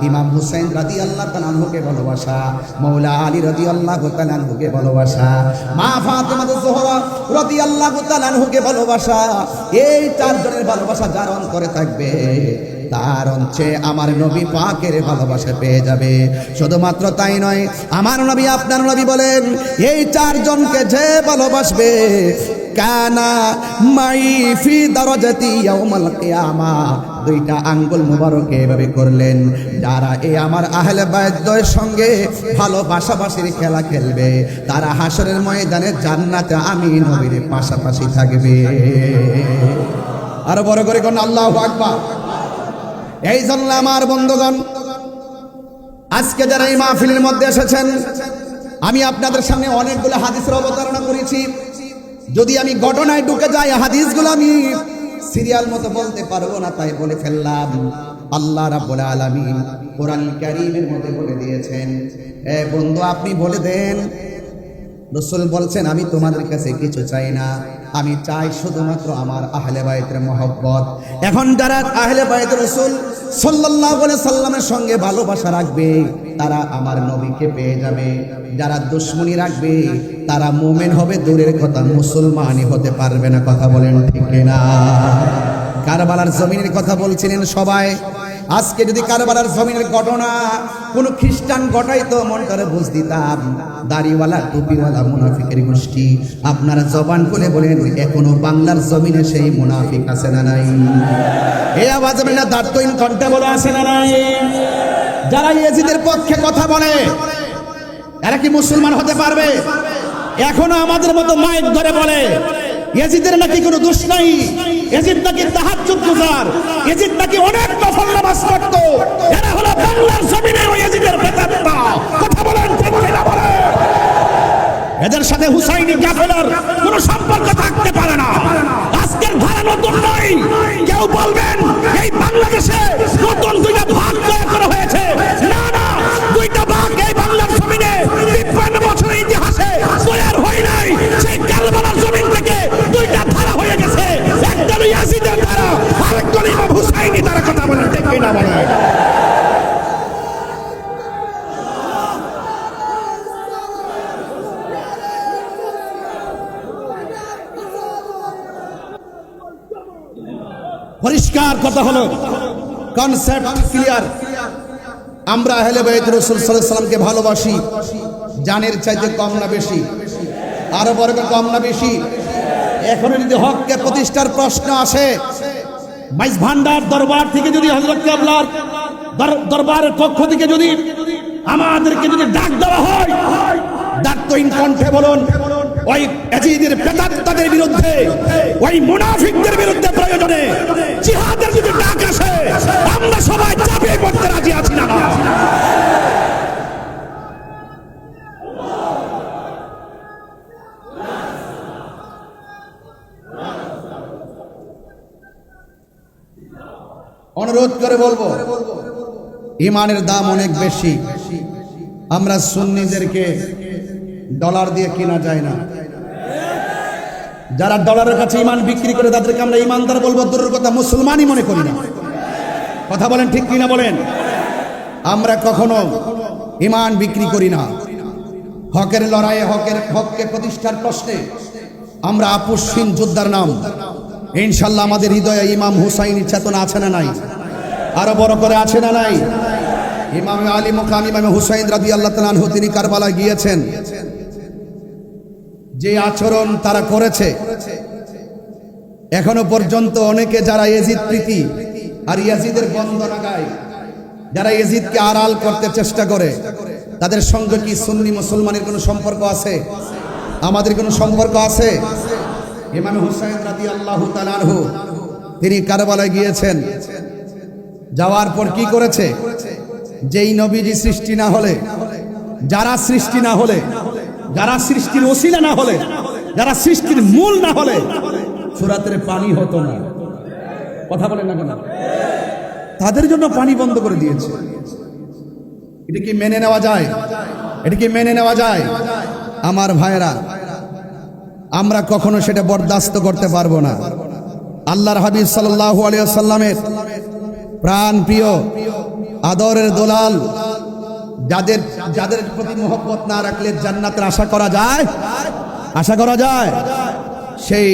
ইমাম হুসাইন রাদিয়াল্লাহু তাআলা আনহুকে ভালোবাসা, মাওলা আলী রাদিয়াল্লাহু তাআলা আনহুকে ভালোবাসা, মা ফাতেমা জোহরা রাদিয়াল্লাহু তাআলা আনহুকে ভালোবাসা। এই চারজনের ভালোবাসা যার অন্তরে থাকবে, তার অঞ্চে আমার নবী পাকের ভালোবাসা পেয়ে যাবে। শুধুমাত্র তাই নয়, আমার নবী আপনার নবী বলেন, এই চারজনকে যে ভালোবাসবে, কানা মাই ফি দারাজাতি ইয়াউমাল কিয়ামা, দুইটা আঙ্গুল মুবারক এভাবে করলেন, যারা এই আমার আহলে বাইতের সঙ্গে ভালোবাসাবাসির খেলা খেলবে, তারা হাসরের ময়দানে জান্নাতে আমি নবীর পাশাপাশি থাকবে। আরো বড় করে কোন আল্লাহু আকবার। এই জন্য আমার বন্ধুগণ, আজকে যারা এই মাহফিলের মধ্যে এসেছেন, আমি আপনাদের সামনে অনেকগুলো হাদিসের অবতারণা করেছি। যদি আমি ঘটনায় ঢুকে যাই, হাদিসগুলো আমি সিরিয়াল মতো বলতে পারবো না, তাই বলে ফেললাম। আল্লাহ রাব্বুল আলামিন কোরআন কারীমের মধ্যে বলে দিয়েছেন, এ বন্ধু আপনি বলে দেন, রাসূল বলছেন, আমি তোমাদের কাছে কিছু চাই না, আমি চাই শুধুমাত্র আমার আহলে বাইতের মহব্বত। এখন যারা আহলে বাইত রাসূল সাল্লাল্লাহু আলাইহি সাল্লামের সঙ্গে ভালোবাসা রাখবে, তারা আমার নবীকে পেয়ে যাবে, যারা দুশ্মনী রাখবে তারা মুমিন হবে দূরের কথা মুসলমানই হতে পারবে না। কথা বলেন ঠিক না? কারবালার জমিনের কথা বলছিলেন সবাই। আজকে যদি কারবালার জমিনের ঘটনা কোন খ্রিস্টান ঘটাইতো মন করে বুঝ দিতাম। দাড়িওয়ালা টুপিওয়ালা মুনাফিকের গোষ্ঠী আপনারা জবান খুলে বলেন এখনো বাংলার জমিনে সেই মুনাফিক আছে না নাই? এই আওয়াজ হবে না দাঁতহীন কণ্ঠে বলে আছে না নাই? যারা ইয়েজিদের পক্ষে কথা বলে এরা কি মুসলমান হতে পারবে? এখনো আমাদের মতো মাইক ধরে বলে ইয়েজিদের নাকি কোনো দোষ নাই, ইয়েজিদ নাকি তাহাজ্জুদ গুজার, ইয়েজিদ নাকি অনেক নফল নামাজ পড়তো। এরা হলো বাংলার জমিনে ইয়েজিদের প্রেতাত্মা। কথা বলেন ঠিক কিনা বলেন? এদের সাথে হুসাইনি কাফেলার কোনো সম্পর্ক থাকতে পারে না। আজকের ধারা নতুন নয়। কেউ বলবেন এই বাংলাদেশে নতুন দুইটা ভাগ তৈরি করা হয়েছে। না না, দুইটা ভাগ এই বাংলার জমিনে ৫৩ বছরের ইতিহাসে তৈরি হয় নাই। সেই কারবালার জমিন থেকে দুইটা ধারা হয়ে গেছে, একটা ইয়াজিদের ধারা, আরেকটা ইমাম হুসাইনি ধারা। কথা বলেন ঠিক কিনা বলেন? পরিষ্কার কথা হলো, কনসেপ্ট ক্লিয়ার। আমরা আহলে বাইত রাসূল সাল্লাল্লাহু আলাইহি সাল্লামকে ভালোবাসি জানের চাইতে কম না বেশি? আরো বড় কম না বেশি? এখন যদি হককে প্রতিষ্ঠার প্রশ্ন আসে, মাইজ ভান্ডার দরবার থেকে যদি হযরত কেবলার দরবারের পক্ষ থেকে যদি আমাদেরকে যদি ডাক দেওয়া হয়, দাঁতহীন কণ্ঠে বলুন ওই ইয়াজিদের প্রেতাত্মাদের বিরুদ্ধে, ওই মুনাফিকদের বিরুদ্ধে প্রয়োজনে জিহাদের যদি ডাক আসে আমরা সবাই চাপিয়ে পড়তে রাজি আছি না? অনুরোধ করে বলবো ইমানের দাম অনেক বেশি। আমরা সুন্নিদেরকে ডলার দিয়ে কিনা যায় না। যারা ডলারের কাছে ইমান বিক্রি করে তাদেরকে আমরা ইমানদার বলবো দূরের কথা মুসলমানই মনে করি না। কথা বলেন ঠিক কিনা বলেন? আমরা কখনো ইমান বিক্রি করি না। হকের লড়াইয়ে হককে প্রতিষ্ঠার প্রশ্নে আমরা আপোষহীন যোদ্ধার নাম। ইনশাল্লাহ আমাদের হৃদয়ে ইমাম হুসাইনের চেতনা আছে না নাই? আরো বড় করে আছে না নাই? ইমাম আলী মুকাম ইমাম হুসাইন রাদিয়াল্লাহু তাআলা আনহু তিনি কারবালায় গিয়েছেন। যে আচরণ তারা করেছে এখনো পর্যন্ত অনেকে যারা ইয়াজিদ প্রীতি আর ইয়াজিদের বন্দনা গায়, যারা ইয়াজিদকে আড়াল করতে চেষ্টা করে, তাদের সঙ্গে কি সুন্নি মুসলমানের কোনো সম্পর্ক আছে? আমাদের কোনো সম্পর্ক আছে? ইমাম হুসাইন রাদিয়াল্লাহু তাআলা আনহু তিনি কারবালায় গিয়েছেন। যাওয়ার পর কি করেছে? যেই নবীজি সৃষ্টি না হলে, যারা সৃষ্টি না হলে, যারা সৃষ্টির ওসিলা না হলে, যারা সৃষ্টির মূল না হলে সূরাতের পানি হতো না। কথা বলেন না কেন? তাদের জন্য পানি বন্ধ করে দিয়েছে। এটা কি মেনে নেওয়া যায়? এটা কি মেনে নেওয়া যায়? আমার ভাইরা, আমরা কখনো সেটা বরদাস্ত করতে পারবো না। আল্লাহর হাবিব সাল্লাল্লাহু আলাইহি ওয়াসাল্লামের প্রাণ প্রিয় আদরের দোলাল, যাদের প্রতি মহব্বত না রাখলে জান্নাতের আশা করা যায়? আশা করা যায়? সেই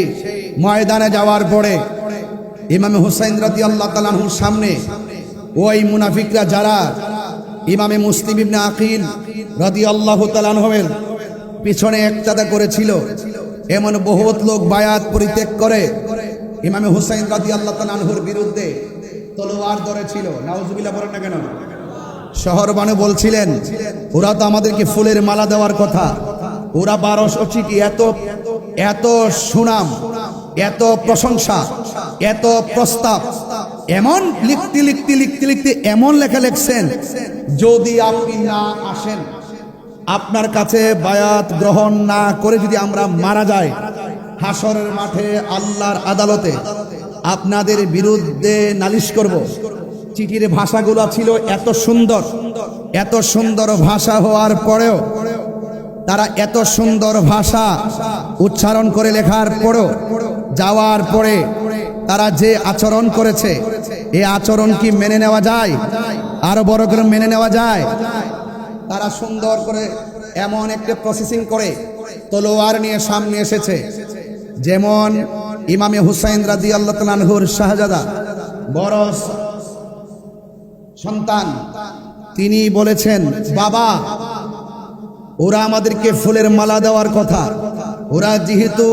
ময়দানে যাওয়ার পরে ইমাম হুসাইন রাদিয়াল্লাহু তাআলা আনহুর সামনে ওই মুনাফিকরা যারা ইমামে মুসলিম ইবনে আকিল রাদিয়াল্লাহু তাআলা আনহুর পিছনে একতাদা করেছিল, এমন বহুত লোক বায়াত পরিত্যাগ করে ইমামে হুসাইন রাদিয়াল্লাহু তাআলা আনহুর বিরুদ্ধে তলোয়ার ধরেছিল। নাউজুবিল্লাহ বলেন না কেন? শহর বানু বলছিলেন ওরা তো আমাদেরকে ফুলের মালা দেওয়ার কথা, ওরা 1200 চিঠি, এত সুনাম, এত প্রশংসা, এত প্রস্তাব, এমন লিখতে এমন লেখা লিখছেন যদি আপনি না আসেন, আপনার কাছে বায়াত গ্রহণ না করে যদি আমরা মারা যাই, হাসরের মাঠে আল্লাহর আদালতে আপনাদের বিরুদ্ধে নালিশ করব। চিঠির ভাষাগুলো ছিল এত সুন্দর ভাষা হওয়ার পরেও তারা এত সুন্দর ভাষা উচ্চারণ করে লেখার পরেও যাওয়ার পরে তারা যে আচরণ করেছে, এই আচরণ কি মেনে নেওয়া যায়? আরো বড় করে মেনে নেওয়া যায়? তারা সুন্দর করে এমন একটা প্রসেসিং করে তলোয়ার নিয়ে সামনে এসেছে, যেমন ইমামে হুসাইন রাদিয়াল্লাহু তাআলা আনহুর শাহজাদা বড় সন্তান, তিনি বলেছেন, বাবা ওরা আমাদেরকে ফুলের মালা দেওয়ার কথা, ওরা যেহেতু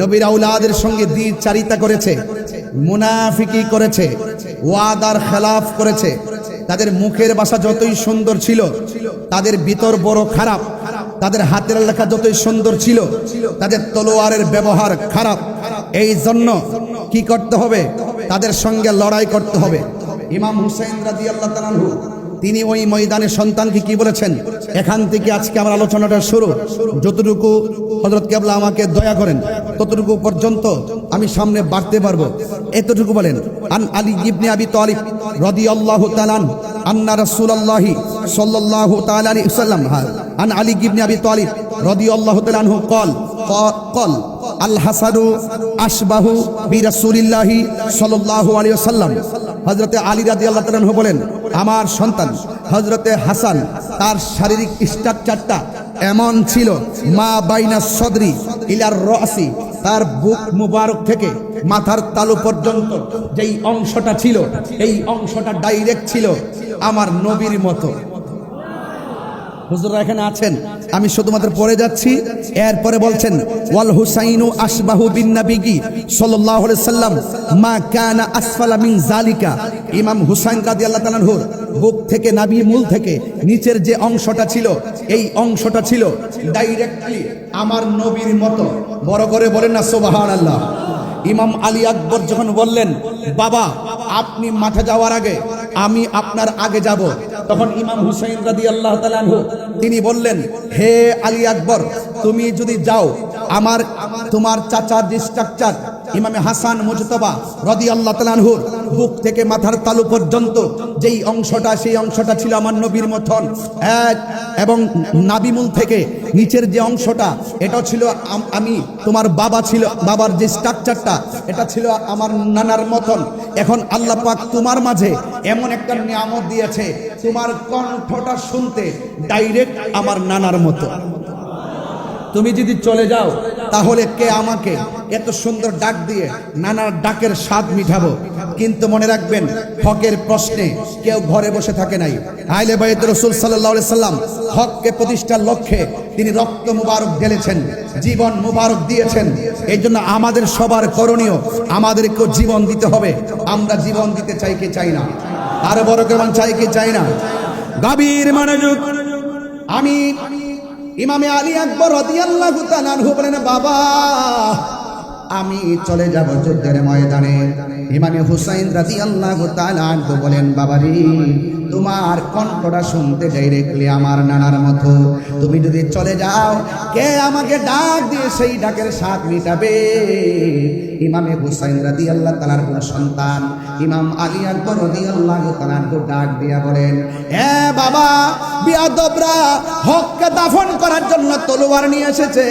নবীর আউলাদের সঙ্গে দ্বিচারিতা করেছে, মুনাফিকি করেছে, ওয়াদার খেলাফ করেছে, তাদের মুখের ভাষা যতই সুন্দর ছিল তাদের ভিতর বড় খারাপ, তাদের হাতের লেখা যতই সুন্দর ছিল তাদের তলোয়ারের ব্যবহার খারাপ। এই জন্য কি করতে হবে? তাদের সঙ্গে লড়াই করতে হবে। ইমাম হুসাইন রাদিয়াল্লাহু তাআলা আনহু তিনি ওই ময়দানের সন্তানকে কি বলেছেন? এখান থেকে আজকে আমার আলোচনাটা শুরু, যতটুকু হযরত কেবলা আমাকে দয়া করেন ততটুকু পর্যন্ত আমি সামনে বাড়তে পারবো, এতটুকু বলেন। আন আলী ইবনে আবি তালিব রাদিয়াল্লাহু তাআলা আন্না রাসূলুল্লাহি সাল্লাল্লাহু তাআলা আলাইহি ওয়াসাল্লাম আন আলী ইবনে আবি তালিব রাদিয়াল্লাহু তাআলা আনহু قال আল হাসানু আশবাহু বিরাসূলিল্লাহি সাল্লাল্লাহু আলাইহি ওয়াসাল্লাম। হযরতে আলী রাদিয়াল্লাহু তাআলা আনহু বলেন, আমার সন্তান হযরতে হাসান তার শারীরিক স্ট্রাকচারটা এমন ছিল, মা বাইনা সদরি ইলার রাসি, তার বুক মুবারক থেকে মাথার তালু পর্যন্ত যেই অংশটা ছিল এই অংশটা ডাইরেক্ট ছিল আমার নবীর মতো। হুজুররা এখানে আছেন, আমি শুধুমাত্র পড়ে যাচ্ছি। এরপরে বলছেন, ওয়াল হুসাইনু আশবাহু বিন নবী সাল্লাল্লাহু আলাইহি সাল্লাম মা কানা আসফালা মিন যালিকা। ইমাম হুসাইন রাদিয়াল্লাহু তাআলা আনহু বুক থেকে নাভি মূল থেকে নিচের যে অংশটা ছিল এই অংশটা ছিল ডাইরেক্টলি আমার নবীর মতো। বড় করে বলেন না সুবহানাল্লাহ। ইমাম আলী আকবর যখন বললেন, বাবা আপনি মাঠে যাওয়ার আগে আমি আপনার আগে যাব, তখন ইমাম হুসাইন রাদিয়াল্লাহু তাআলা আনহু তিনি বললেন, হে আলী আকবর, তুমি যদি যাও তোমার চাচার যে স্ট্রাকচার ইমামে হাসান মুজতবা রাদিয়াল্লাহু তাআলা আনহুর বুক থেকে মাথার তালু পর্যন্ত যেই অংশটা সেই অংশটা ছিল আমার নবীর মতন, এবং নাভিমূল থেকে নিচের যে অংশটা এটা ছিল আমি তোমার বাবার যে স্ট্রাকচারটা এটা ছিল আমার নানার মতন। এখন আল্লাহ পাক তোমার মাঝে এমন একটা নিয়ামত দিয়েছে, তোমার কণ্ঠটা শুনতে ডাইরেক্ট আমার নানার মতো। তুমি যদি চলে যাও তাহলে কে আমাকে এত সুন্দর ডাক দিয়ে নানার ডাকের স্বাদ মিঠাবো। কিন্তু মনে রাখবেন, হকের প্রশ্নে কেউ ঘরে বসে থাকে নাই। আহলে বাইত রাসূল সাল্লাল্লাহু আলাইহি সাল্লাম হককে প্রতিষ্ঠার লক্ষ্যে তিনি রক্ত মুবারক ঢেলেছেন, জীবন মুবারক দিয়েছেন। এই জন্য আমাদের সবার করণীয়, আমাদেরকেও জীবন দিতে হবে। আমরা জীবন দিতে চাই কি চাই না? আরো বড় কেমন চাই কি চাই না? গভীর মনোযোগ। আমি ইমামে আলী আকবর রাদিয়াল্লাহু তাআলা আনহু বলেন, বাবা আমি চলে যাব যুদ্ধের ময়দানে। ইমামে হুসাইন রাদিয়াল্লাহু তাআলা আনহু বলেন, বাবারে তোমার কণ্ঠটা শুনতে ডাইরেক্টলি আমার নানার মতো। তুমি যদি চলে যাও কে আমাকে ডাক দিয়ে সেই ডাকের স্বাদ মিটাবে? ইমামে হুসাইন রাদিয়াল্লাহু তাআলার সন্তান ইমাম আলী আকবর রাদিয়াল্লাহু তাআলা ডাক দিয়া বলেন, হে বাবা, বিয়াদবরা হককে দাফন করার জন্য তলোয়ার নিয়ে এসেছে।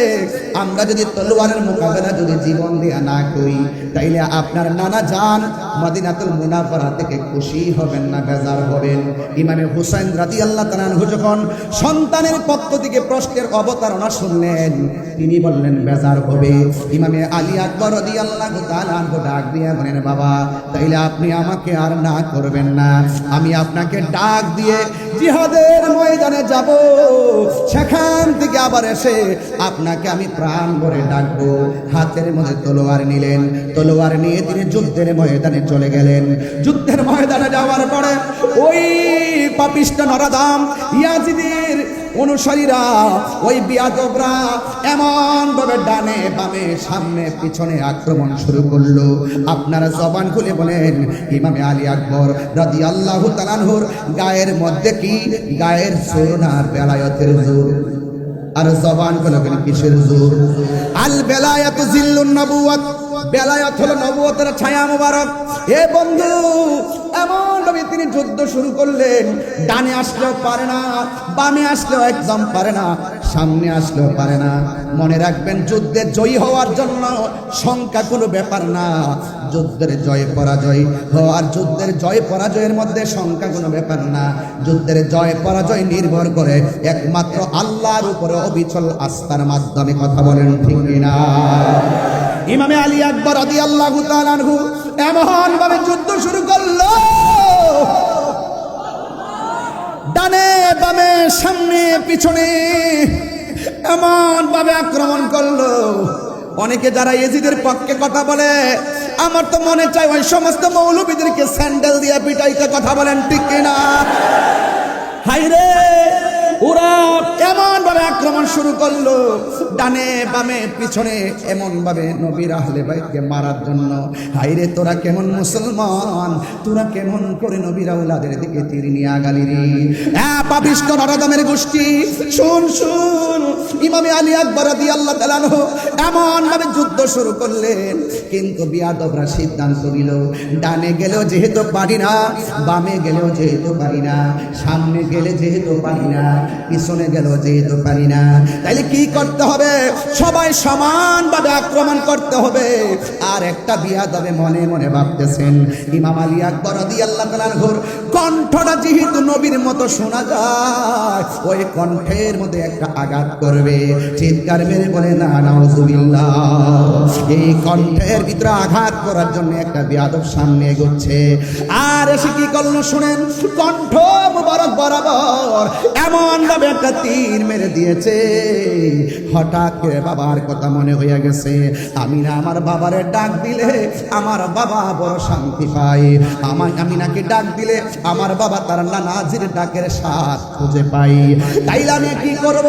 আমরা যদি তলোয়ারের মোকাবেলা যদি জীবন দেয়া না করি তাইলে আপনার নানা জান মদিনাতুল মুনাওয়ারা থেকে খুশি হবেন না, বেজার হবেন। ইমামে হুসাইন রাদিয়াল্লাহু তাআলা আনহু যখন সন্তানের পক্ষ থেকে প্রশ্নের অবতারণা শুনলেন তিনি বললেন বেজার হবে। ইমামে আলী আকবর রাদিয়াল্লাহু তাআলা আনহু ডাক দিয়ে বলেন, বাবা তাইলে আপনি আমাকে আর না করবেন না, আমি আপনাকে ডাক দিয়ে জিহাদের ময়দানে যাব, সেখান থেকে আবার এসে আপনাকে আমি প্রাণ ভরে ডাকবো। হাতের মধ্যে তলোয়ার নিলেন, তলোয়ার নিয়ে তিনি যুদ্ধের ময়দানে চলে গেলেন। যুদ্ধের ময়দানে যাওয়ার পরে ওই পাপিষ্ঠ নরাদাম ইয়াজিদের অনুসারীরা, ওই বিয়াদবরা এমন ভাবে ডানে বামে সামনে পিছনে আক্রমণ শুরু করলো। আপনারা জবান খুলে বলেন, ইমামে আলী আকবর রাদিয়াল্লাহু তাআলা আনহুর গায়ের মধ্যে কি গায়ের জোর না বেলায়েতের জোর? আর জবান খুলে বলেন কিসের জোর? আল বেলায়েতু জিল্লুন নবুওয়াত, বেলায়েত হলো নবুয়তের ছায়া মুবারক। এ বন্ধু এমন ভাবে তিনি যুদ্ধ শুরু করলেন, ডানে আসলেও পারে না, বামে আসলেও একদম পারে না, সামনে আসলেও পারে না। মনে রাখবেন, যুদ্ধে জয়ী হওয়ার জন্য সংখ্যা কোনো ব্যাপার না, যুদ্ধের জয় পরাজয় হওয়ার, যুদ্ধের জয় পরাজয়ের মধ্যে সংখ্যা কোনো ব্যাপার না। যুদ্ধের জয় পরাজয় নির্ভর করে একমাত্র আল্লাহর উপরে অবিচল আস্থার মাধ্যমে। কথা বলেন ঠিক কিনা? ইমামে আলী আকবর রাদিয়াল্লাহু তাআলা আনহু এমন ভাবে যুদ্ধ শুরু করলো, ডানে বামে সামনে পিছনে এমন ভাবে আক্রমণ করলো। অনেকে যারা ইয়েজিদের পক্ষে কথা বলে, আমার তো মনে চায় ওই সমস্ত মৌলবীদেরকে স্যান্ডেল দিয়ে পিটাইতে। কথা বলেন ঠিক কিনা? হাইরে, ওরা এমন ভাবে আক্রমণ শুরু করলো, ডানে বামে পিছনে এমন ভাবে নবীর আহলে বাইতকে মারার জন্য। হাইরে, তোরা কেমন মুসলমান, তোরা কেমন করে নবীর আওলাদের দিকে তীর নিয়ে আগালি রে? পাপিষ্ঠ নরদমের গোষ্ঠী, শুন শুন। ইমামে আলী আকবর রাদিয়াল্লাহু তাআলা আনহু এমন ভাবে যুদ্ধ শুরু করলেন, কিন্তু বিয়াদবরা সিদ্ধান্ত নিল, ডানে গেলেও যেহেতু পারি না, বামে গেলেও যেহেতু পারি না, সামনে গেলে যেহেতু পারি না, পিছনে গেল যেহেতু পারি না, তাইলে কি করতে হবে? সবাই সমানভাবে আক্রমণ করতে হবে। আর একটা বিয়াদবে মনে মনে ভাবতেছেন, ইমাম আলী আকবর রাদিয়াল্লাহু তাআলা আনহুর কণ্ঠটা যেহেতু নবীর মতো শোনা যায়, ওই কণ্ঠের মধ্যে একটা আঘাত করবে। চিৎকার মেরে বলে না নাউজুবিল্লাহ। এই কণ্ঠের ভিতরে আঘাত করার জন্য একটা বিয়াদব সামনে এগোচ্ছে। আর এসে কি করলো শুনেন, কণ্ঠ মুবারক বরাবর এমন ভাবে একটা তীর মেরে দিয়েছে। হঠাৎ করে বাবার কথা মনে হয়ে গেছে, আমি না আমার বাবারে ডাক দিলে আমার বাবা বড় শান্তি পায়, আমি নাকি ডাক দিলে আমার বাবা তার নানাজির ডাকের স্বাদ খুঁজে পাই। তাইলে আমি কি করব?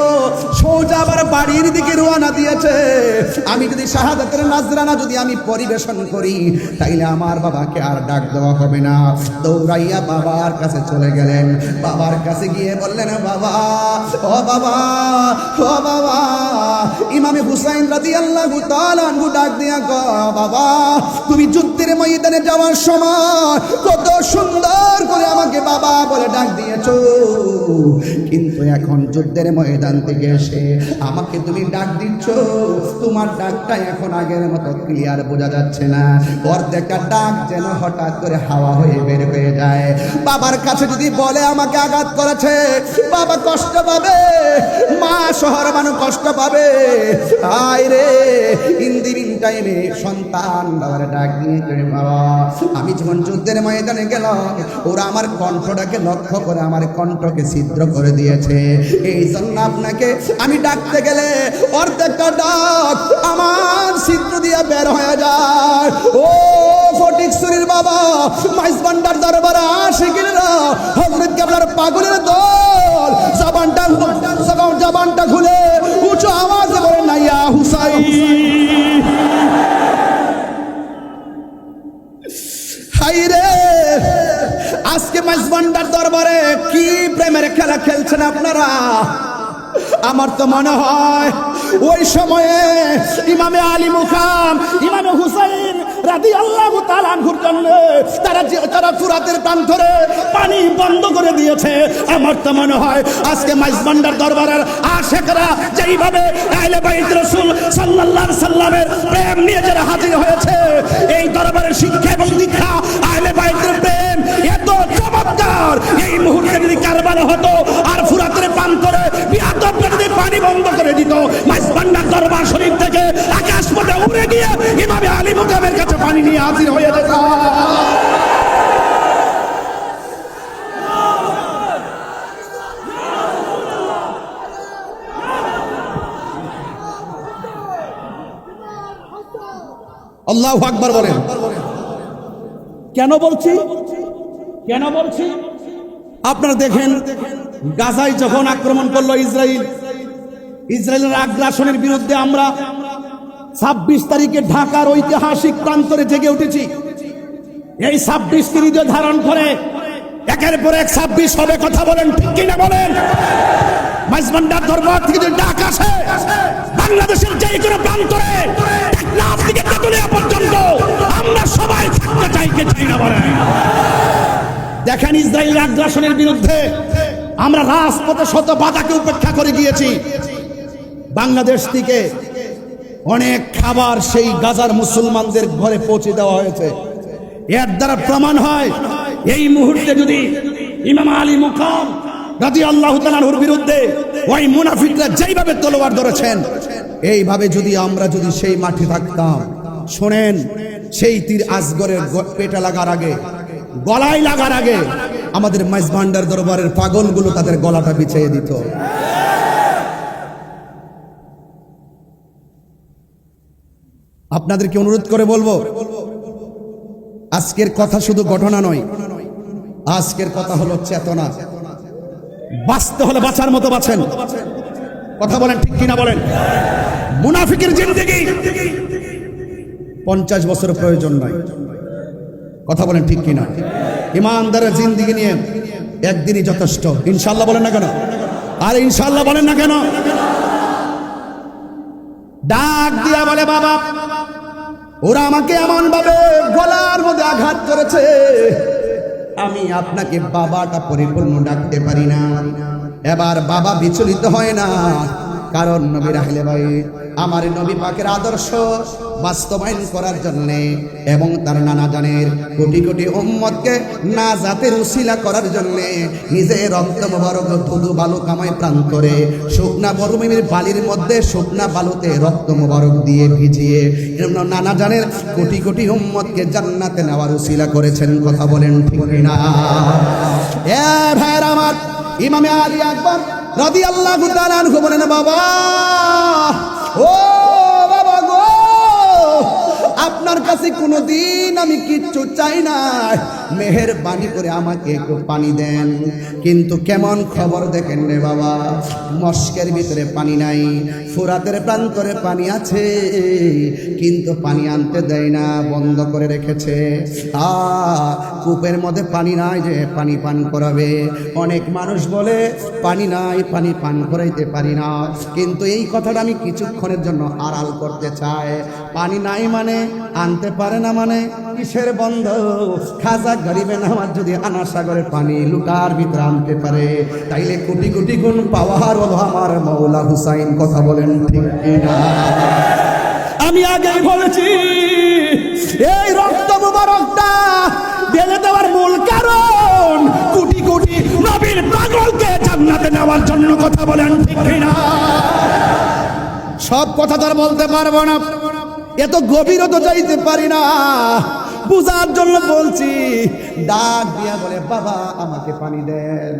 সোজা আবার বাড়ির দিকে রওনা দিয়েছে। আমি যদি শাহাদাতের নাজরানা যদি আমি পরিবেশন করি, তাইলে আমার বাবাকে আর ডাক দেওয়া হবে না। দৌড়াইয়া বাবার কাছে চলে গেলেন। বাবার কাছে গিয়ে বললেন, বাবা, ও বাবা, ও বাবা। ইমামে হুসাইন রাদিয়াল্লাহু তাআলা আনহু ডাক দিয়া গো, বাবা, তুমি যুদ্ধের ময়দানে যাওয়ার সময় কত সুন্দর করে আমাকে বাবা বলে ডাক দিয়েছো, কিন্তু এখন যুদ্ধের ময়দান থেকে এসে আমাকে তুমি ডাক দিচ্ছ, তোমার ডাকটা এখন আগের মতো ক্লিয়ার বোঝা যাচ্ছে না। অর্ধেকটা ডাক যেন হঠাৎ করে হাওয়া হয়ে বের হয়ে যায়। বাবার কাছে যদি বলে আমাকে আঘাত করেছে, বাবা কষ্ট পাবে, মা শহর মানুষ কষ্ট পাবে। আয় রে, ইন দি মিন টাইমে সন্তান বাবার ডাক নিয়ে করে, বাবা, আমি যখন যুদ্ধের ময়দানে গেলাম, ওরা আমার কণ্ঠটাকে লক্ষ্য করে আমার কণ্ঠকে ছিদ্র করে দিয়েছে। এই জন্য আপনাকে আমি ডাকতে গেলে অর্ধেকটা ডাক আমার ছিদ্র দিয়ে বের হয়ে যায়। ও ফটিকছড়ির বাবা, মাইজবান্ডার দরবারে আশিকিরা, হযরত কেবলার পাগলের দল, জবানটা খুলে উঁচু আওয়াজে বলে না, ইয়া হুসাইন। হাইরে, আজকে মাইজবান্ডার দরবারে কি প্রেমের খেলা খেলছেন আপনারা? আমার তো মনে হয় ওই সময়ে ইমামে আলী মুকাম, ইমামে হুসাইন রাদিয়াল্লাহু তাআলা আনহুর জন্য তারা ফুরাতের প্রান্তরে পানি বন্ধ করে দিয়েছে। আমার তো মনে হয় আজকে মাইজবান্ডার দরবারের আশিকরা যেইভাবে আহলে বাইত রাসূল সাল্লাল্লাহু আলাইহি সাল্লামের প্রেম নিয়ে যারা হাজির হয়েছে, এই দরবারের শিক্ষা এবং দীক্ষা, আহলে বাইতের প্রেম এত চমৎকার। এই মুহূর্তে যদি কারবালা হতো আর ফুরাতের প্রান্তরে বিয়াদবরা যদি পানি বন্ধ করে দিত, মাইজবান্ডার দরবার শরীফ থেকে আকাশ পথে উড়ে গিয়ে ইমামে আলী মুকামের কাছে পানি নিয়ে হাজির হয়ে যেত। আল্লাহু আকবার বলেন। কেন বলছি? আপনারা দেখেন, গাজায় যখন আক্রমণ করলো ইসরায়েলের আগ্রাসনের বিরুদ্ধে আমরা 26 তারিখে ঢাকার ঐতিহাসিক প্রান্তরে জেগে উঠেছি। এই 26 কে হৃদয় ধারণ করে একের পর এক 26 হবে। কথা বলেন ঠিক কিনা বলেন? মাইজবান্ডার দরবার থেকে যদি ডাক আসে, বাংলাদেশের যে কোনো প্রান্তরে টেকনাফ থেকে তেতুলিয়া পর্যন্ত আমরা সবাই থাকতে চাই না বলেন। দেখেন ইসরায়েলের আগ্রাসনের বিরুদ্ধে আমরা রাজপথে শত বাধাকে উপেক্ষা করে গিয়েছি। বাংলাদেশ থেকে অনেক খাবার সেই গাজার মুসলমানদের ঘরে পৌঁছে দেওয়া হয়েছে। এর দ্বারা প্রমাণ হয় এই মুহূর্তে যদি ইমাম আলী মুকাম রাদিয়াল্লাহু তাআলার বিরুদ্ধে ওই মুনাফিকরা যেইভাবে তলোয়ার ধরেছেন, এইভাবে যদি আমরা যদি সেই মাঠে থাকতাম, শোনেন, সেই তীর আসগরের পেটে লাগার আগে, গলায় লাগার আগে আমাদের মাইজভান্ডার দরবারের পাগলগুলো তাদের গলাটা বিছিয়ে দিত। আপনাদেরকে অনুরোধ করে বলবো, আজকের কথা শুধু ঘটনা নয়, আজকের কথা হলো চেতনা। বাঁচতে হলে বাঁচার মতো বাঁচেন। কথা বলেন, ঠিক কিনা বলেন? মুনাফিকের জিন্দেগি 50 বছর প্রয়োজন নয়। কথা বলেন, ঠিক কিনা? ইমানদারের জিন্দেগি নিয়ে একদিনই যথেষ্ট। ইনশাআল্লাহ বলেন না কেন? আর ইনশাআল্লাহ বলেন না কেন? ডাক দিয়া বলে, বাবা, ওরা আমাকে এমন ভাবে গলার মধ্যে আঘাত করেছে, আমি আপনাকে বাবাটা পরিপূর্ণ ডাকতে পারি না। এবার বাবা বিচলিত হয় না, কারণ নবীর আহলে ভাই আমার নবী পাকের আদর্শ বাস্তবায়ন করার জন্য এবং তার নানা জানের কোটি কোটি উম্মতকে নাজাতের উসিলা করার জন্য নিজের রক্ত মোবারক ধুধু বালু কামায় প্রাণ করে শুকনা মরুভূমির বালির মধ্যে শুকনা বালুতে রক্ত মোবারক দিয়ে ভিজিয়ে নানা জানের কোটি কোটি উম্মতকে জান্নাতে নেওয়ার উসিলা করেছেন। কথা বলেন, ঠিক না? এ ভাইরা আমার, ইমামে আলী আকবর রাদিয়াল্লাহু তাআলা আনহু বলেন, বাবা, ও বাবা গো, আপনার কাছে কোনোদিন আমি কিচ্ছু চাই না, মেহেরবানি করে আমাকে একটু পানি দেন। কিন্তু কেমন খবর দেখেন রে বাবা, মস্কের ভিতরে পানি নাই, ফুরাতের প্রান্তরে পানি আছে, কিন্তু পানি আনতে দেয় না, বন্ধ করে রেখেছে। কূপের মধ্যে পানি নাই যে পানি পান করাবে। অনেক মানুষ বলে পানি নাই, পানি পান করাইতে পারি না, কিন্তু এই কথাটা আমি কিছুক্ষণের জন্য আড়াল করতে চাই। পানি নাই মানে আনতে পারে না মানে কিসের বন্ধ? খাজা গরিবে নামাজ যদি আনা সাগরের পানি লুকার ভিতরে আনতে পারে, তাইলে কোটি কোটি গুণ পাওয়ার হলো আমার মৌলা হুসাইন। কথা বলেন, ঠিক না? আমি আগেই বলেছি, এই রক্ত মুবারকটা ঢেলে দেওয়ার মূল কারণ কোটি কোটি নবীর পাগলকে জান্নাতে নেওয়ার জন্য। কথা বলেন, ঠিক না? সব কথা তো আর বলতে পারবো না, এত গভীরও তো যাইতে পারি না, বুঝার জন্য বলছি। ডাক দিয়া বলে, বাবা আমাকে পানি দেন।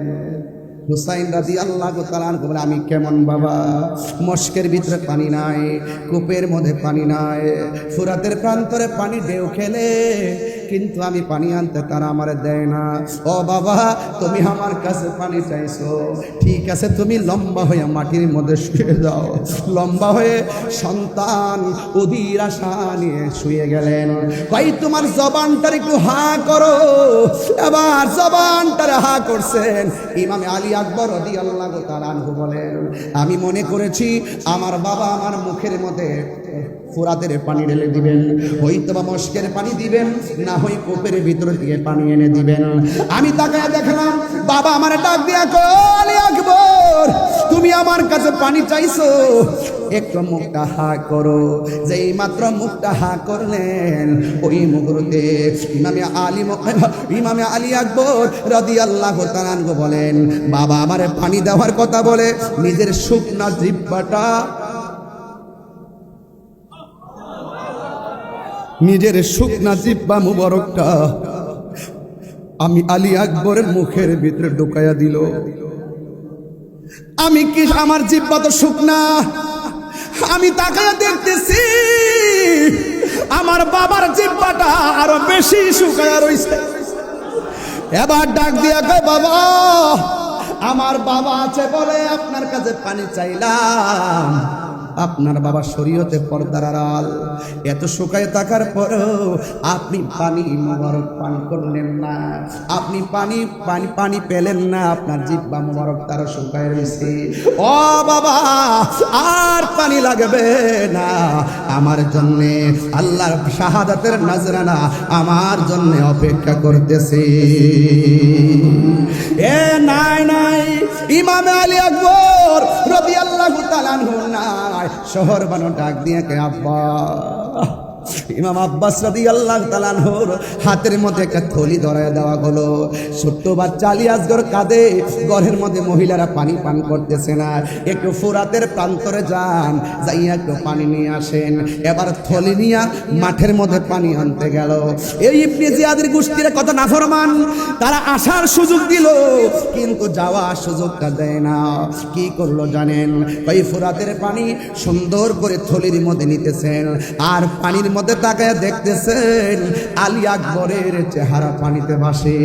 হুসাইন রাদিয়াল্লাহু তাআলা আনহু বলে, আমি কেমন বাবা, মস্কের ভিতরে পানি নাই, কূপের মধ্যে পানি নাই, ফুরাতের প্রান্তরে পানি ঢেউ খেলে, কিন্তু আমি পানি আনতে তারা আমারে দেয় না। ও বাবা, তুমি আমার কাছে পানি চাইছো, ঠিক আছে, তুমি লম্বা হয়ে মাটির মধ্যে শুয়ে যাও। লম্বা হয়ে সন্তান অধীর আশা নিয়ে শুয়ে গেলেন। ভাই, তোমার জবানটার একটু হা করো। এবার জবানটারে হা করছেন। ইমামে আলী আকবর রাদিয়াল্লাহু তাআলা আনহু বলেন, আমি মনে করেছি আমার বাবা আমার মুখের মধ্যে ফুরাতের পানি ঢেলে দিবেন, হয়তো বা মস্কের পানি দিবেন, না হয় কূপের ভিতর থেকে পানি এনে দিবেন। আমি তাকায় দেখলাম বাবা আমার ডাক দিয়া কয়, আলী আকবর, তুমি আমার কাছে পানি চাইছো, একটু মুখটা হা করো। যেই মাত্র মুখটা হা করলেন, ওই মুহূর্তে ইমামে আলী আকবর রাদিয়াল্লাহু তাআলা আনহু বলেন, বাবা আমারে পানি দেওয়ার কথা বলে নিজের শুকনা জিহ্বাটা, নিজের শুকনা জিহ্বা মুবারকটা আমি আলী আকবরের মুখের ভিতরে ঢুকাইয়া দিল। আমি কি, আমার জিহ্বা তো শুকনা, আমি তাকায়া দেখতেছি আমার বাবার জিহ্বাটা আরো বেশি শুকায়া রইছে। এবার ডাক দিয়া কয়, বাবা আমার বাবা আছে বলে আপনার কাছে পানি চাইলাম, আপনার বাবা শরীয়তে পর্দার আড়াল, এত শুকায় থাকার পরেও আপনি পানি মোবারক পান করলেন না, আপনি পানি পানি পানি পেলেন না, আপনার জিহ্বা মোবারক তারা শুকায় রয়েছে। ও বাবা, আর পানি লাগবে না, আমার জন্যে আল্লাহর শাহাদাতের নজরানা আমার জন্যে অপেক্ষা করতেছে। এ নাই নাই, ইমাম আলী আকবর রাদিয়াল্লাহু তাআলা আনহু নাই, শহর বানো ডাক দিয়ে কে আব্বা। ইমাম আব্বাস রাদিয়াল্লাহু তাআলা আনহুর হাতের মধ্যে একটা থলি ধরায় দেওয়া হলো। ছোট্ট বাচ্চা আলী আসগর কাঁদে, ঘরের মধ্যে মহিলারা পানি পান করতেছে না, একটু ফুরাতের প্রান্তরে যান, যাইয়া একটু পানি নিয়ে আসেন। এবার থলি নিয়ে মাঠের মধ্যে পানি আনতে গেল। এই ইবনে জিয়াদের গোষ্ঠীর কত নাফরমান, তারা আসার সুযোগ দিল কিন্তু যাওয়ার সুযোগটা দেয় না। কি করলো জানেন? ওই ফুরাতের পানি সুন্দর করে থলির মধ্যে নিতেছেন, আর পানির মধ্যে তাকায় দেখতেছেন আলী আকবরের চেহারা পানিতে ভাসে।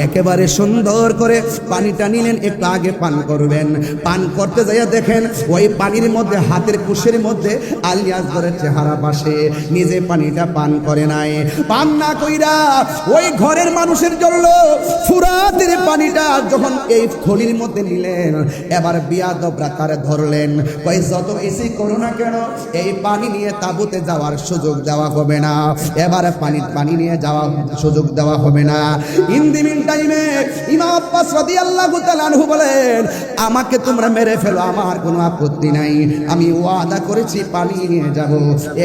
একেবারে সুন্দর করে পানিটা নিলেন, একটু আগে পান করবেন, পান করতে যাইয়া দেখেন ওই পানির মধ্যে হাতের কুশের মধ্যে আলী আকবরের চেহারা ভাসে। নিজে পানিটা পান করে নাই, পান না কইরা ওই ঘরের মানুষের জন্য ফুরাতের পানিটা যখন এই থলির মধ্যে নিলেন, এবার বিয়াদবরা তারে ধরলেন, কই যত কিছু করো না কেন এই পানি নিয়ে তাবুতে যাওয়ার সুযোগ দেওয়া হবে না, এবারে পানি নিয়ে যাওয়ার সুযোগ দেওয়া হবে না। ইন দি মিন টাইমে ইমাম আব্বাস রাদিয়াল্লাহু তাআলা আনহু বলেন, আমাকে তোমরা মেরে ফেলো, আমার কোনো আপত্তি নাই, আমি ওয়াদা করেছি পানি নিয়ে যাব,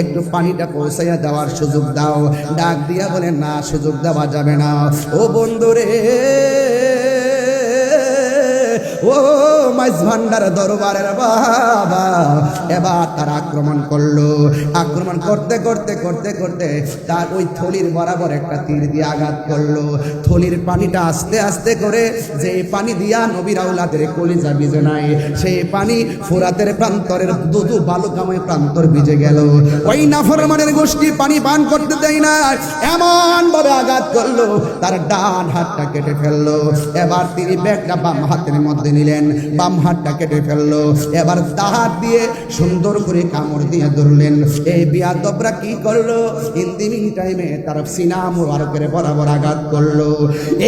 একটু পানিটা পৌঁছাইয়া দেওয়ার সুযোগ দাও। ডাক দিয়া বলেন, না, সুযোগ দেওয়া যাবে না। ও বন্ধুরে, ও মাইজ ভান্ডার দরবারের বাবা, এবার তারা আক্রমণ করলো। আক্রমণ করতে করতে করতে করতে তার ওই থলির বরাবর একটা তীর দিয়ে আঘাত করলো। থলির পানিটা আস্তে আস্তে করে, যে পানি দিয়া নবীর আওলাদের কলিজা ভিজে নাই, সেই পানি ফুরাতের প্রান্তরের দুদু বালুকাময় প্রান্তর ভিজে গেল। ওই নাফরমানের গোষ্ঠী পানি পান করতে দেয় না, এমন ভাবে আঘাত করলো তার ডান হাতটা কেটে ফেললো। এবার তিনি ব্যাগটা বাম হাতের মধ্যে নিলেন, বাম হাতটা কেটে ফেললো। এবার হাত দিয়ে সুন্দর করে কামড় দিয়ে ধরলেন। এই বিয়াদবরা কি করলো? ইন দি মিন টাইমে তার সিনা মুবারকের বরাবর আঘাত করলো।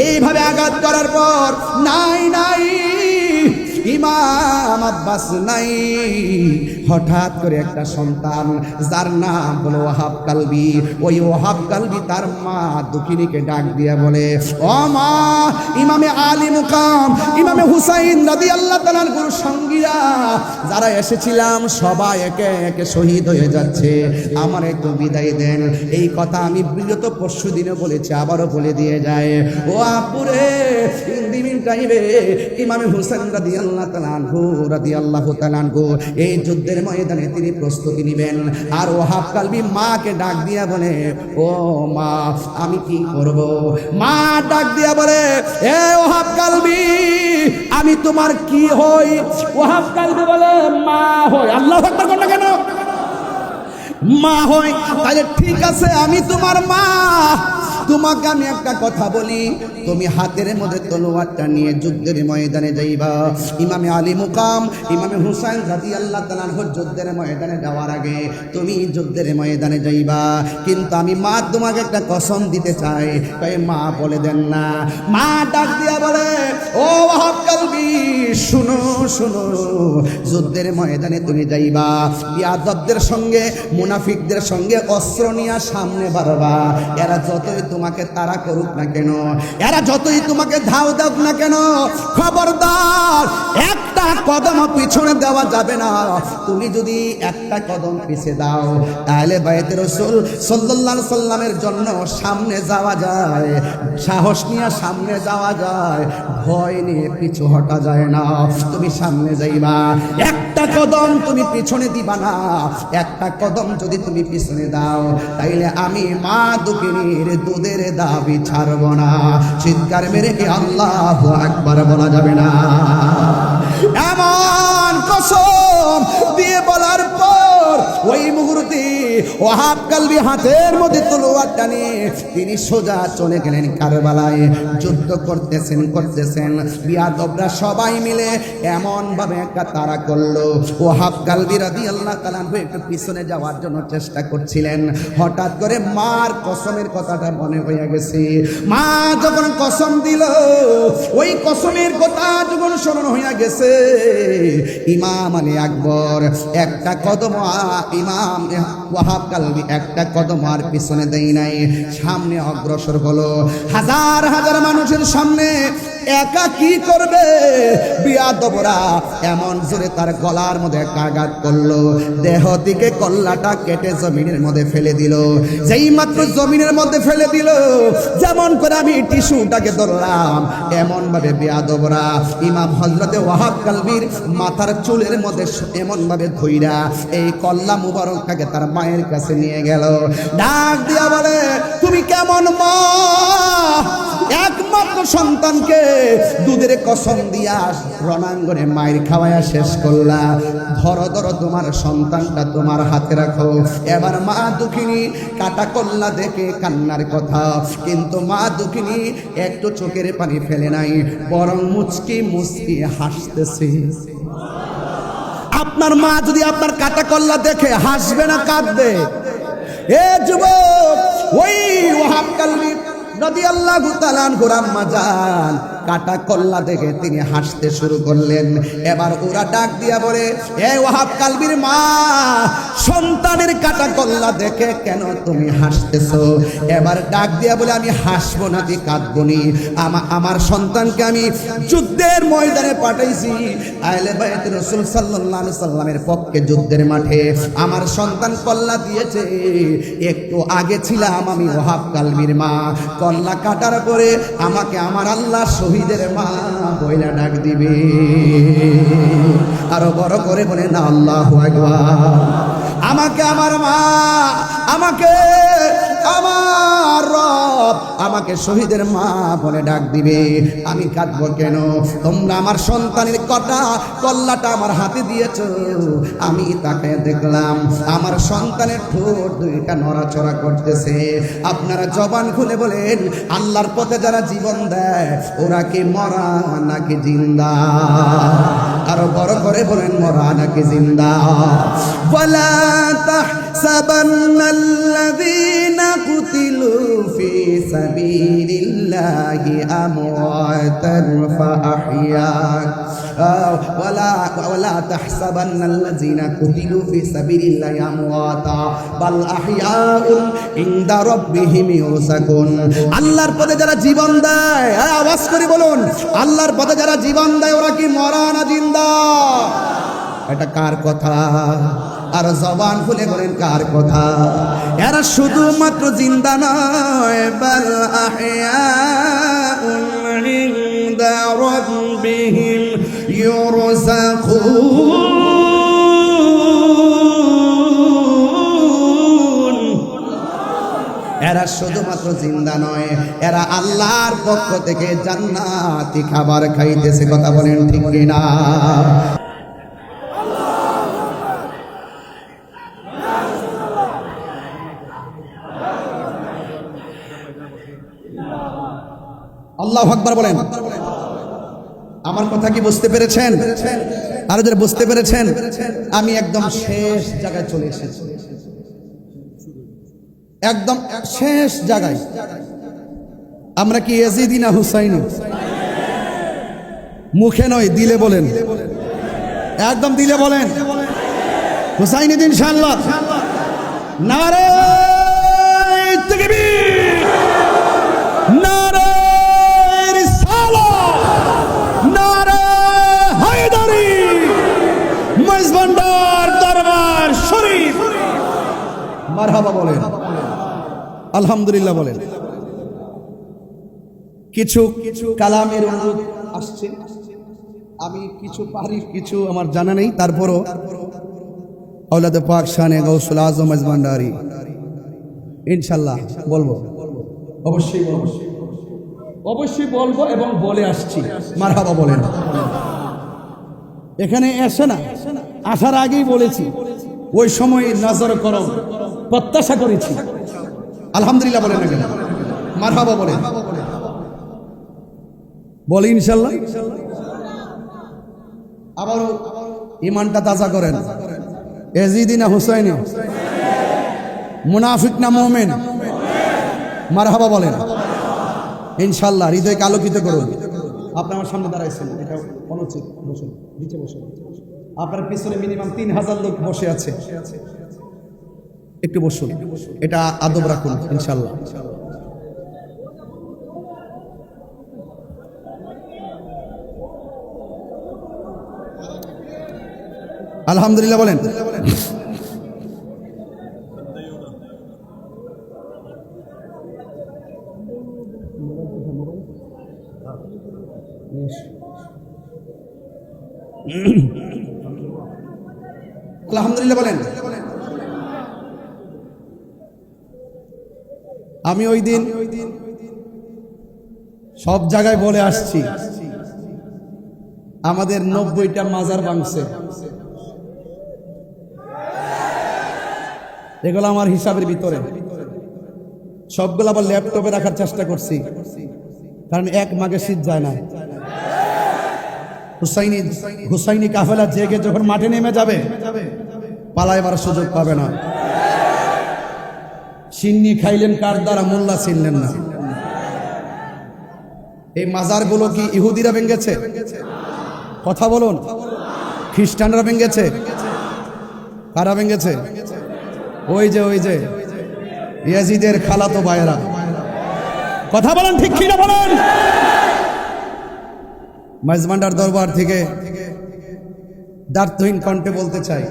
এইভাবে আঘাত করার পর নাই নাই, ইমাম আব্বাস নাই, হঠাৎ করে একটা সন্তান যার নাম হলো ওয়াহাব কালবি, ওই ওয়াহাব কালবি তার মা দুঃখিনীকে ডাক দিয়ে বলে, ও মা, ইমামে আলী মুকাম ইমামে হুসাইন রাদিয়াল্লাহু তাআলার গুরু সঙ্গীরা যারা এসেছিলাম সবাই একে একে শহীদ হয়ে যাচ্ছে, আমার একটু বিদায় দেন। এই কথা আমি বিগত পরশু দিনে বলেছি, আবারও বলে দিয়ে যায়। ও আপুরে, ইন্দিমিন টাইমে ইমামে হুসাইন রাদিয়াল্লাহু তাআলা আনহু এই যুদ্ধের ময়দানে তিনি প্রস্তুতি নেবেন। আর ওয়াহাব কালবি মাকে ডাক দিয়া বলে, ও মা, আমি কি করব? মা ডাক দিয়া বলে, এ ওয়াহাব কালবি, আমি তোমার কি হই? ওয়াহাব কালবি বলে, মা হই। আল্লাহু আকবার বলেন না কেন? মা হই, তাহলে ঠিক আছে, আমি তোমার মা। তোমাকে আমি একটা কথা বলি, তুমি হাতের মধ্যে তলোয়ারটা নিয়ে যুদ্ধের ময়দানে যাইবা। ইমামে আলী মুকাম ইমামে হুসাইন রাদিয়াল্লাহু তাআলা আনহু যুদ্ধের ময়দানে যাওয়ার আগে তুমি যুদ্ধের ময়দানে যাইবা। কিন্তু আমি মা তোমাকে একটা কসম দিতে চাই। তাই মা বলে দেন না। মা ডাক দিয়া বলে, ও ওয়াহাব কালবি, শুনো শুনো, যুদ্ধের ময়দানে তুমি যাইবা, বিয়াদবদের সঙ্গে মুনাফিকদের সঙ্গে অস্ত্র নিয়ে সামনে বাড়বা। এরা যতই তোমাকে তাড়া করুক না কেন, এরা যতই তোমাকে ধাও দাও না কেন, খবরদার একটা কদম পিছনে দেওয়া যাবে না। তুমি যদি একটা কদম পিছিয়ে দাও, তাহলে বাইতে রাসূল সাল্লাল্লাহু আলাইহি সাল্লামের জন্য সামনে যাওয়া যায়, সাহস নিয়ে সামনে যাওয়া যায়, ভয় নিয়ে পিছু হটা যায় না। তুমি সামনে যাইবা, একটা কদম তুমি পিছনে দিবা না। একটা কদম যদি তুমি পিছনে দাও, তাইলে আমি মা দুঃখিনীর দুধের দাবি ছাড়ব না। চিৎকার মেরে কি আল্লাহু আকবার বলা যাবে না? এমন কসম দিয়ে বলার পর ওই মুহূর্তে ওয়াহাব কালবি হাতের মধ্যে তলোয়ার টানে তিনি সোজা চলে গেলেন কারবালায়। যুদ্ধ করতেছেন বিয়াদবরা সবাই মিলে এমন ভাবে একটা তাড়া করলো, ওয়াহাব কালবি রাদিয়াল্লাহু তাআলা একটু পিছনে যাওয়ার জন্য চেষ্টা করছিলেন। হঠাৎ করে মার কসমের কথাটা মনে হয়ে গেছে। মা যখন কসম দিল, ওই কসমের কথা যখন স্মরণ হয়ে গেছে, ইমাম আলী আকবর একটা কদম, ইমাম ওয়াহাব কালবি একটা কদম আর পিছনে দেয় নাই, সামনে অগ্রসর হলো। হাজার হাজার মানুষের সামনে একা কি করবে? বিয়াদবরা এমন জোরে তার গলার মধ্যে আঘাত করলো, দেহ থেকে কল্লাটা কেটে জমিনের মধ্যে ফেলে দিল। যেই মাত্র জমিনের মধ্যে ফেলে দিল, যেমন করে আমি টিস্যুটাকে ধরলাম, এমন ভাবে বিয়াদবরা ইমাম হযরতে ওয়াহাব কালবির মাথার চুলের মধ্যে এমন ভাবে ধইরা এই কল্লা মুবারকটাকে তার মায়ের কাছে নিয়ে গেল। ডাক দিয়া বলে, তুমি কেমন মা? একমাত্র সন্তানকে দুধের কসম দিয়া রণাঙ্গনে মায়ের খাওয়ায়া শেষ করলা, ধরো ধরো তোমার সন্তানটা তোমার হাতে রাখো। এবার মা দুঃখিনী কাটা কল্লা দেখে কান্নার কথা, কিন্তু মা দুঃখিনী একটু চোখের পানি ফেলে নাই, বরং মুচকি মুচকি হাসতেছে। আপনার মা যদি আপনার কাটা কল্লা দেখে হাসবে না কাঁদবে? এ যুবক, ওই ওয়াহাব কালবি রাদিয়াল্লাহু তাআলা আনহু আম্মা জান কাটা কল্লা দেখে তিনি হাসতে শুরু করলেন। এবার ওরা ডাক দিয়া বলে, এ ওয়াহাব কালবির মা, সন্তানের কাটা কল্লা দেখে কেন তুমি হাসতেছো? এবার ডাক দিয়া বলে, আমি হাসবো না কি কাঁদবো নি? আমার সন্তানকে আমি যুদ্ধের ময়দানে পাঠাইছি, আহলে বাইত রাসূল সাল্লাল্লাহু আলাইহি সাল্লামের পক্ষে যুদ্ধের মাঠে আমার সন্তান কল্লা দিয়েছে। একটু আগে ছিলাম আমি ওয়াহাব কালবির মা, কল্লা কাটার পরে আমাকে আমার আল্লাহ শহীদের মা বইলা ডাক দিবে। আরো বড় করে বলে না আল্লাহু আকবার। আমাকে আমার মা, আমাকে আমার রব আমাকে শহীদের মা বলে ডাক দিবে, আমি কাঁদবো কেন? তোমরা আমার সন্তানের কল্লাটা আমার হাতে দিয়েছো, আমি তাকে দেখলাম আমার সন্তানের ঠোঁট দুইটা নড়াচড়া করতেছে। আপনারা জবান খুলে বলেন, আল্লাহর পথে যারা জীবন দেয় ওরা কি মরা নাকি জিন্দা? আরো বড় করে বলেন, মরা নাকি জিন্দা? ওয়ালা তাহসাবান্নাল্লাযীনা কুতিলু ফি সাবিলিল্লাহি আমওয়াতান ফাআহইয়া ওয়ালা তাহসাবান্নাল্লাযীনা কুতিলু ফি সাবিলিল্লাহি আমওয়াতা বাল আহইয়াউন ইনদা রাব্বিহিম ইউরযাকুন। আল্লাহর পথে যারা জীবন দেয়, আওয়াজ করে বলুন, আল্লাহর পথে যারা জীবন দেয় ওরা কি মরা না জিন্দা? এটা কার কথা? আর জবান খুলে বলেন কার কথা? এরা শুধুমাত্র জিন্দা নয়, বাল আহইয়াউন ইনদা রাব্বিহিম ইউরযাকুন। এরা শুধুমাত্র জিন্দা নয়, এরা আল্লাহর পক্ষ থেকে জান্নাতি খাবার খাইতেছে। কথা বলেন ঠিক কিনা? আল্লাহু আকবার বলেন। আমার কথা কি বুঝতে পেরেছেন? আরো যারা বুঝতে পেরেছেন, আমি একদম শেষ জায়গায় চলে এসেছি, একদম শেষ জায়গায়। আমরা কি ইয়াজিদি না হুসাইনি? মুখে নয়, দিলে বলেন, একদম দিলে বলেন হুসাইনি ইনশাআল্লাহ। নারে তাকবীর, নারে রিসালাত, নারে হায়দারি, মজবন্দার দরবার শরীফ। মারহাবা বলেন, আলহামদুলিল্লাহ বলেন। কিছু কালামের অনুরোধ আসছে, আমি কিছু পারি, কিছু আমার জানা নেই, তারপরও আওলাদ পাক শানে গৌসুল আজম মজবন্দারি ইনশাআল্লাহ বলবো, অবশ্যই বলবো এবং বলে আসছি। মারহাবা বলেন। এখানে এসে না, আসার আগেই বলেছি ওই সময় নজর করো প্রত্যাশা করেছি। আলহামদুলিল্লাহ বলেন না কেন? মারহাবা বলেন, বলি ইনশাল্লাহ। আবারও ইমানটা তাজা করেন। এজিদি না হুসাইনি, মুনাফিক না মুমিন? মারহাবা বলেন ইনশাল্লাহ। হৃদয়কে আলোকিত করুন। আপনি আমার সামনে দাঁড়াইছেন, এটা অনুচিত। বসুন, নিচে বসুন। আপনার পিছনে মিনিমাম 3000 লোক বসে আছে, একটু বসুন। এটা আদব রাখুন ইনশাল্লাহ। আলহামদুলিল্লাহ বলেন। আলহামদুলিল্লাহ বলেন। আমি ওই দিন সব জায়গায় বলে আসছি, আমাদের 90টা মাজার ভাঙছে। এগুলো আমার হিসাবের ভিতরে, সবগুলো আবার ল্যাপটপে রাখার চেষ্টা করছি, কারণ এক মাঘে শীত যায় না। হুসাইনি কাফেলা জেগে যখন মাঠে নেমে যাবে, পালাইবার সুযোগ পাবে না। সিন্নি খাইলেন কার দ্বারা? মোল্লা ছিনলেন না। এই মাজারগুলো কি ইহুদিরা ভেঙেছে? কথা বলুন। খ্রিস্টানরা ভেঙেছে? কারা ভেঙেছে? ওই যে ইয়াজিদের খালাতো ভাইয়েরা। কথা বলেন ঠিক কিনা বলেন। মাইজমান্ডার দরবার থেকে দার্থহীন কণ্ঠে বলতে চাই,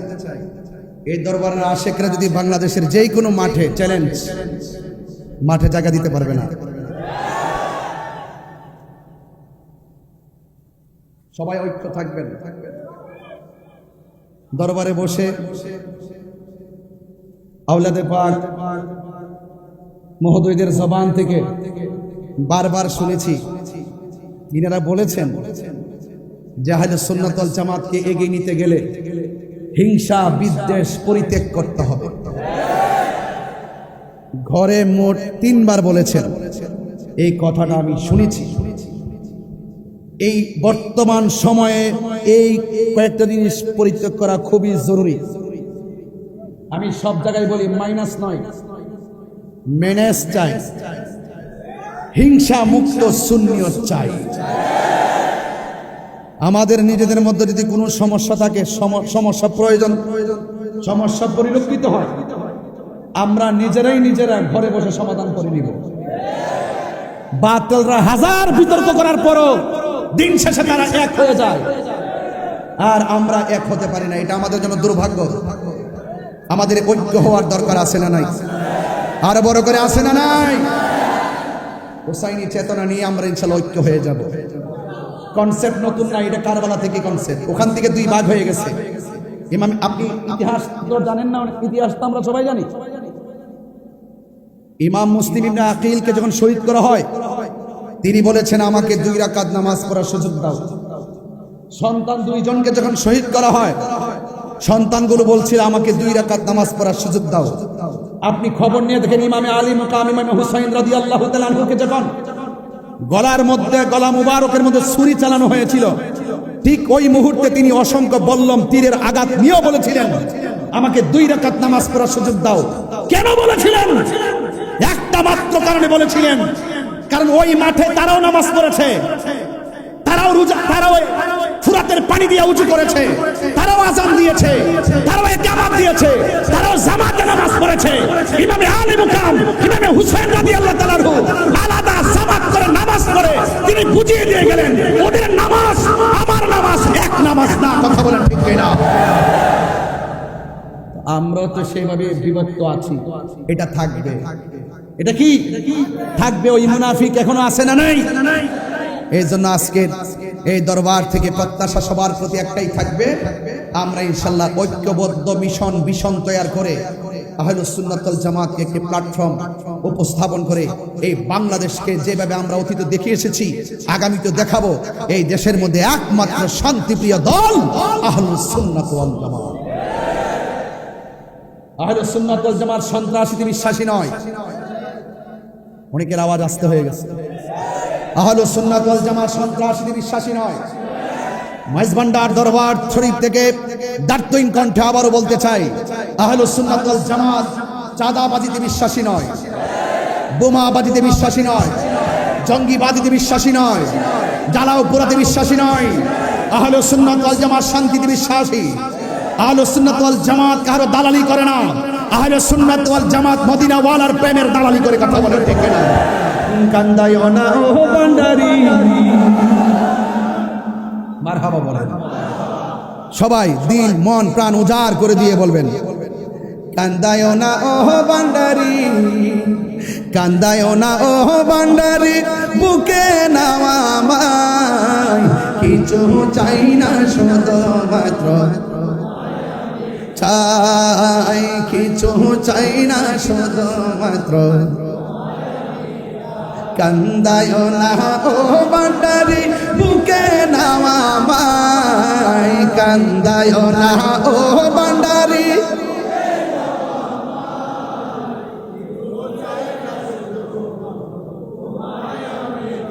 এই দরবারের আশেকরা যদি বাংলাদেশের যেই কোনো মাঠে চ্যালেঞ্জ, মাঠে জায়গা দিতে পারবে না। সবাই ঐক্য থাকবেন। দরবারে বসে আওলাদে পাক মহোদয়দের জবান থেকে বারবার শুনেছি, ইনারা বলেছেন যে আহলে সুন্নাত ওয়াল জামাতকে এগিয়ে নিতে গেলে হিংসা বিদ্বেষ পরিত্যাগ করতে হবে। ঘরে মোট 3 বার বলেছেন। এই কথাটা আমি শুনেছি। এই বর্তমান সময়ে এই কয়েকটা জিনিস পরিত্যাগ করা খুবই জরুরি। আমি সব জায়গায় বলি, মাইনাস নয়, মেনেস চাই, হিংসা মুক্ত সুন্নিয়ত চাই। আমাদের নিজেদের মধ্যে যদি কোনো সমস্যা থাকে, সমস্যা পরিলক্ষিত হয়, আমরা নিজেরা ঘরে বসে সমাধান করে নিব। বাতিলরা হাজার বিতর্ক করার পরও দিন শেষে তারা এক হয়ে যায়, আর আমরা এক হতে পারি না। এটা আমাদের জন্য দুর্ভাগ্য। আমাদের ঐক্য হওয়ার দরকার আছে না নাই? আরো বড় করে আছে না নাই? হুসাইনি চেতনা নিয়ে আমরা ইনশাআল্লাহ ঐক্য হয়ে যাব। কনসেপ্ট নতুন না, এটা কারবালা থেকে কনসেপ্ট। ওখান থেকে 2 ভাগ হয়ে গেছে। ইমাম, আপনি ইতিহাস তো জানেন না? ইতিহাস তো আমরা সবাই জানি। ইমাম মুসলিম ইবনে আকিলকে যখন শহীদ করা হয়, তিনি বলেছেন আমাকে 2 রাকাত নামাজ পড়ার সুযোগ দাও। সন্তান 2 জনকে যখন শহীদ করা হয়, সন্তানগুলো বলছিল আমাকে 2 রাকাত নামাজ পড়ার সুযোগ দাও। আপনি খবর নিয়ে দেখেন, ইমামে আলী মুকাম ইমামে হুসাইন রাদিয়াল্লাহু তাআলা আনহুকে যখন গলা মুবারকের মধ্যে ছুরি চালানো হয়েছিল, ঠিক ওই মুহূর্তে তিনি অসংখ্য বল্লম তীরের আঘাত নিয়েও বলেছিলেন আমাকে 2 রাকাত নামাজ পড়ার সুযোগ দাও। কেন বলেছিলেন? একটা মাত্র কারণে বলেছিলেন, কারণ ওই মাঠে তারাও নামাজ পড়েছে, তারাও ফুরাতের পানি দিয়ে উজু করেছে, তারাও আযান দিয়েছে, তারাও ইকামত দিয়েছে, তারাও জামাতে নামাজ পড়েছে। ইমামে আলী মুকাম ইমামে হুসাইন রাদিয়াল্লাহু তাআলা আনহু আলাদা জামাত করে নামাজ পড়ে তিনি বুঝিয়ে দিয়ে গেলেন, ওদের নামাজ আমার নামাজ এক নামাজ না। কথা বলেন ঠিক কিনা? আমরা তো সেভাবে বিভক্ত আছি। এটা থাকবে। এটা কি থাকবে? ওই মুনাফিক এখনো আছে না নাই? এই জন্য আজকের এই দরবার থেকে প্রত্যাশা সবার প্রতি একটাই থাকবে, আমরা ইনশাআল্লাহ ঐক্যবদ্ধ মিশন তৈরি করে আহলুস সুন্নাত ওয়াল জামাতকে একটি প্ল্যাটফর্ম উপস্থাপন করে এই বাংলাদেশকে যেভাবে আমরা অতীতে দেখে এসেছি, আগামীতে দেখাবো। এই দেশের মধ্যে একমাত্র শান্তিপ্রিয় দল আহলুস সুন্নাত ওয়াল জামাত। আহলে সুন্নাত ওয়াল জামাত সন্ত্রাসীতে বিশ্বাসী নয়। অনেকের আওয়াজ আসতে হয়ে গেছে। আহলে সুন্নাত ওয়াল জামাত সন্ত্রাসীতে বিশ্বাসী নয়। মাইজভান্ডার দরবার শরীফ থেকে দার্থহীন কণ্ঠে আবারও বলতে চাই, আহলে সুন্নাত ওয়াল জামাত চাঁদাবাজিতে বিশ্বাসী নয়, বোমাবাজিতে বিশ্বাসী নয়, জঙ্গিবাদিতে বিশ্বাসী নয়, জ্বালাও পোড়াতে বিশ্বাসী নয়। আহলে সুন্নাত ওয়াল জামাত শান্তিতে বিশ্বাসী। আহলে সুন্নাত ওয়াল জামাত কারো দালালি করে না। আহলে সুন্নাত ওয়াল জামাত মদিনা ওয়ালার প্রেমের দালালি করে কথা বলে, ঠিক না? কান্দায় না ও ভান্ডারি, মারহাবা বলেন সবাই, দিল মন প্রাণ উজাড় করে দিয়ে বলবেন, কান্দায় না ও ভান্ডারি, কান্দায় না ও ভান্ডারি, বুকে নাও আমায়, কিছু চাই না শুধু মাত্র চাই, কিছু চাই না শুধু মাত্র, কান্দায় না ও ভান্ডারি, বুকে নাও আমায়, কান্দায় না ও ভান্ডারি,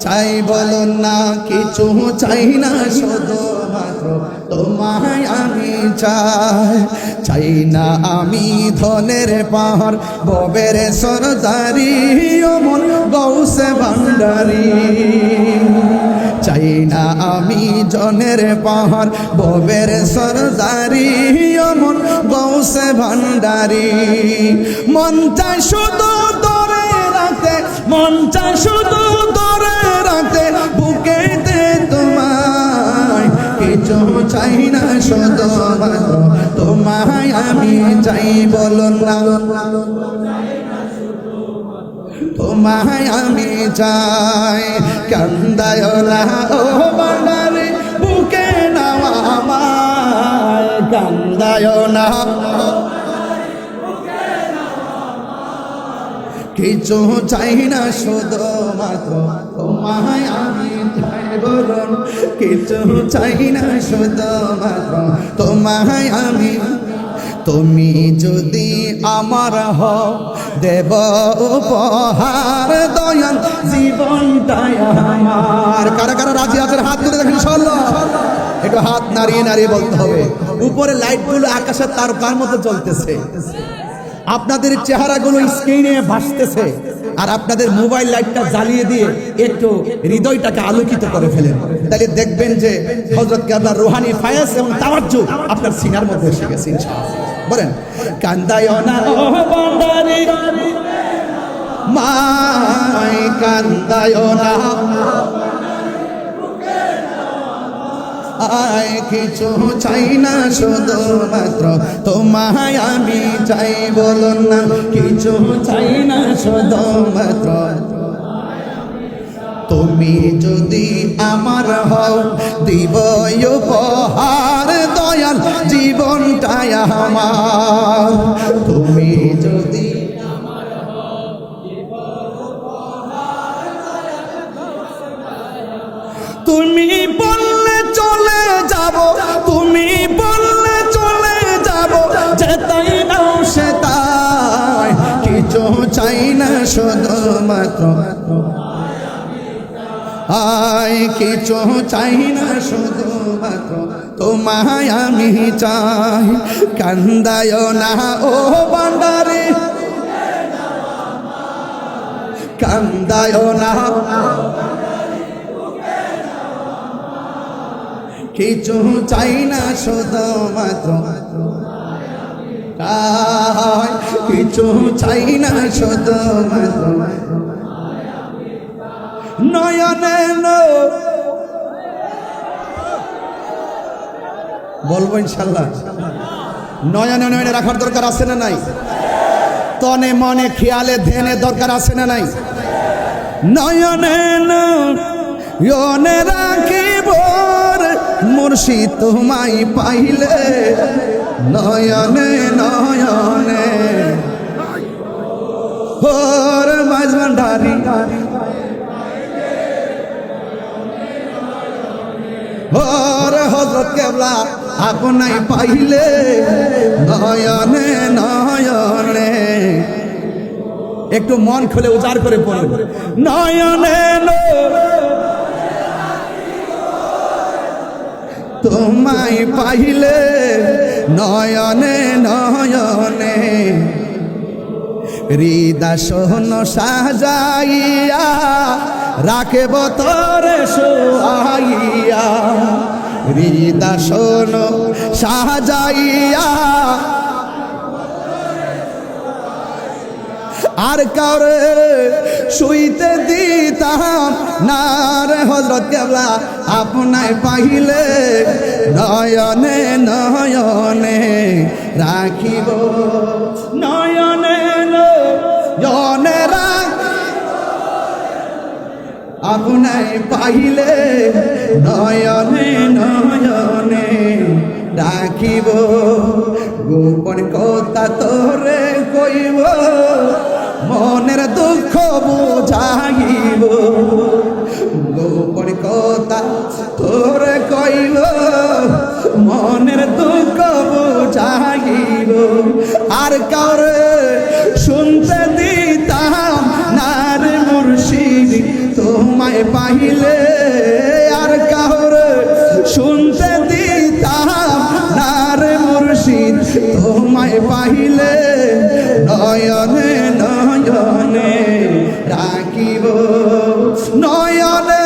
চাই বলুন না কিছু চাই না শুধু মাত্র তোমায় আমি চাই, চাই না আমি ধনের পাহাড় ববের সরদারি, অমন গৌসে ভান্ডারি, চাই না আমি জনের পাহাড় ববের সরদারি, অমন গৌসে ভান্ডারি, মন চাই শুধু ধরে রাখতে, মন চাই শুধু ধরে রাখতে, বুকেতে তোমায়, কিছু চাই না শুধু মাত্র তোমায় আমি চাই, বলুন না তোমায় আমি চাই, কান্দায় না ও ভান্ডারি, বুকে নাও আমায়, কান্দায় না কিছু চাই না শুধু মাত্র তোমায় আমি চাই, বলুন কিছু চাই না শুধু মাত্র তোমায় আমি, তুমি যদি আমার হও দেব উপহার, দয়াল জীবনটাই আমার। কারা কারা রাজি আছেন হাত তুলে দেখেন ইনশাআল্লাহ। একটু হাত নাড়িয়ে নাড়িয়ে বলতে হবে। উপরে লাইটগুলো আকাশের তারকার মতো জ্বলতেছে, আপনাদের চেহারাগুলো স্ক্রিনে ভাসতেছে, আর আপনাদের মোবাইল লাইটটা জ্বালিয়ে দিয়ে একটু হৃদয়টাকে আলোকিত করে ফেলেন, তাহলে দেখবেন যে হযরত কেবলার রুহানি ফায়েজ এবং তাওয়াজ্জু আপনার সিনার মধ্যে এসে গেছে ইনশাআল্লাহ। বলেন, কান্দায় না ও ভান্ডারি, মাই কান্দায় না, আয় কিছু চাই না শুধু মাত্র তোমায় আমি চাই, বলুন না কিছু চাই না শুধু মাত্র, তুমি যদি আমার হও দিব উপহার, দয়াল জীবনটাই আমার, তুমি যদি তুমি বললে চলে যাব, তুমি বললে চলে যাব, যেতাই নাও সেতাই, কিছু চাই না শুধু মাত্র আয়, কিছু চাই না শুধু মাত্র তোমায় আমি চাই, কান্দায় না ও ভান্ডারি, কান্দায় না, কিছু চাই না শুধু মাত্র, কিছু চাই না শুধু মাত্র, নয়নে বলবো ইনশাল্লাহ, নয়নে নয়নে রাখার দরকার আছে না নাই? তনে মনে খেয়ালে ধ্যানে দরকার আছে না নাই? নয়নে নয়নে রাখিব মুর্শিদ তোমায় পাইলে, নয়নে নয়নে ওর মাইজভান্ডারি, ওর হযরত কেবলা আপনাই পাইলে নয়নে নয়নে, একটু মন খুলে উজাড় করে পড়ুন, নয়নে তোমায় পাইলে নয়নে নয়নে, হৃদয় সাজাইয়া রাখব তোরে শোয়াইয়া, হৃদয় সাজাইয়া আর কারে শুইতে দিতাম না রে হযরত কেবলা, আপনায় পাইলে নয়নে নয়নে রাখিব, নয়নে নয়নে আপনায় পাইলে নয়নে নয়নে রাখিব, গোপন কথা তোরে কইব, মনের দুঃখ বুঝাইব, গোপন কথা তোরে কইব, মনের দুঃখ বুঝাইব, আর কাউরে শুনতে দিতাম না রে মুর্শিদ তোমায় পাইলে, আর কাউরে শুনতে দিতাম না রে মুর্শিদ তোমায় পাইলে নয়নে নয়নে রাখিব, নয়নে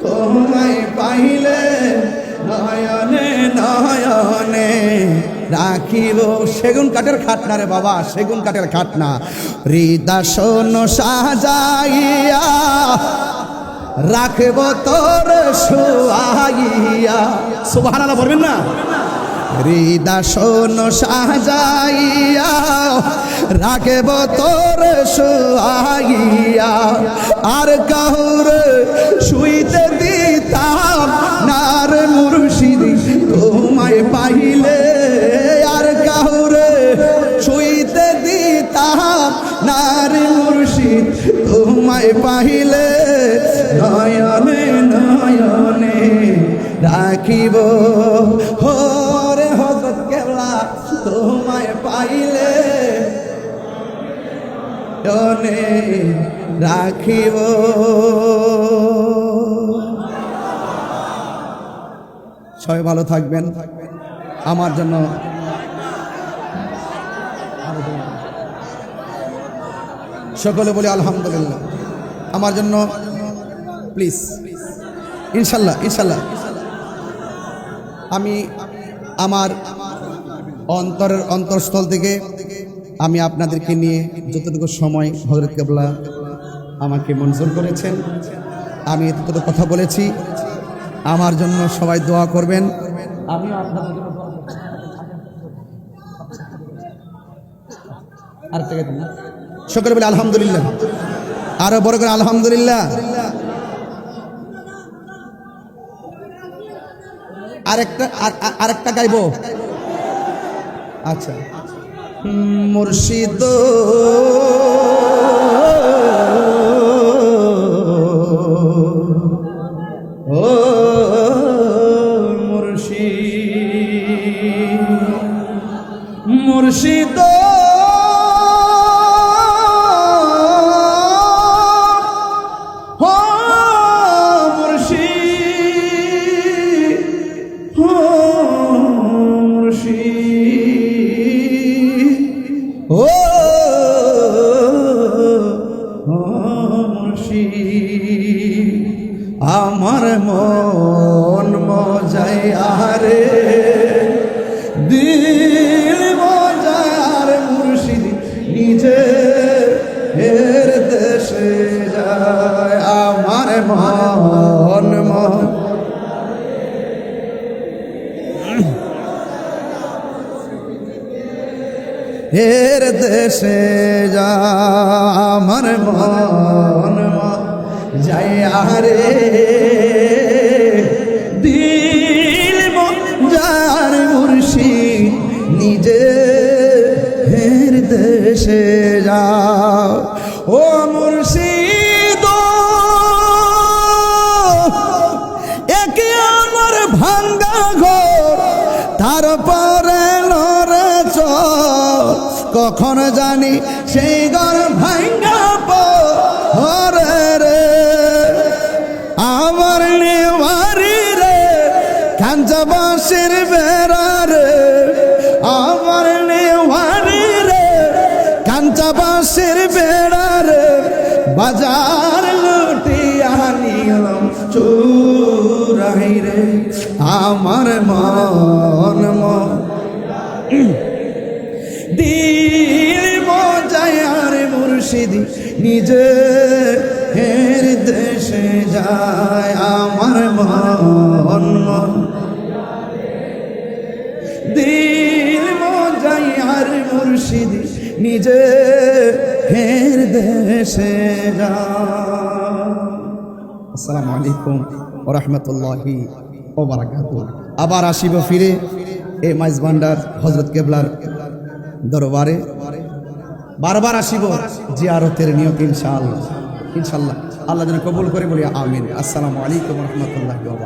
তোমায় পাইলে নয়নে নয়নে রাখিব। সেগুন কাঠের খাটনা রে বাবা, সেগুন কাঠের খাটনা, হৃদয় সাজাইয়া রাখব তোর শোয়াইয়া, সুবহানাল্লাহ বলবেন না, হৃদয় সাজাইয়া রাখব তোর শোয়াইয়া, আর কাউরে শুইতে দিতাম না রে মুর্শিদ তোমায় পাইলে, আর কাউরে শুইতে দিতাম না রে মুর্শিদ তোমায় পাইলে নয়নে নয়নে রাখিব, হরে হযরত কেবলা তোমায় পাইলে নয়নে রাখিব। সবাই ভালো থাকবেন, আমার জন্য সকলে বলি আলহামদুলিল্লাহ, আমার জন্য প্লিজ, ইনশাল্লাহ ইনশাল্লাহ। আমি আমার অন্তরের অন্তরস্থল থেকে আমি আপনাদেরকে নিয়ে যতটুকু সময় হযরত কেবলা আমাকে মঞ্জুর করেছেন, আমি এতটুকু কথা বলেছি। আমার জন্য সবাই দোয়া করবেন, আমিও আপনাদের জন্য দোয়া করছি। আর থেকে দিন সকলে বলে আলহামদুলিল্লাহ, আরো বড় করে আলহামদুলিল্লাহ। আরেকটা গাইবো, আচ্ছা। মুর্শিদ ও মুর্শিদ, মুর্শিদ আমার মন মজায় আরে দিল মজার মুর্শিদ নিজে এর দেশে যায়, আমার মন এর দেশে যায়, আমার মন যাই আরে দিল মজার মুর্শিদ নিজে হের দেশে যাও, ও মুর্শিদ কখন জানি সেই ঘর ভাঙ্গা পড়ে রে আমার নেওয়ারি রে কাঞ্চা বাঁশের বেড়া রে আমার নেওয়ারি রে কাঞ্চা বাঁশের বেড়া রে বাজার লুটিয়া নিলাম চোরাই রে আমার মন দিল মজায় আর মুর্শিদি নিজে হের দেশে যায় আমার মন দিল মজায় আর মুর্শিদি নিজে হের দেশে যায়। আসসালামু আলাইকুম ওয়া রাহমাতুল্লাহি ওয়া বারাকাতুহু। আবার আসিব ফিরে এই মাইজ ভান্ডার হযরত কেবলার দরবারে, বারবার আসিব জিয়ারতের নিয়ত ইনশাআল্লাহ। ইনশাআল্লাহ আল্লাহ যেন কবুল করে বলি আমিন। আসসালামু আলাইকুম ওয়া রাহমাতুল্লাহি ওয়া বারাকাতুহু।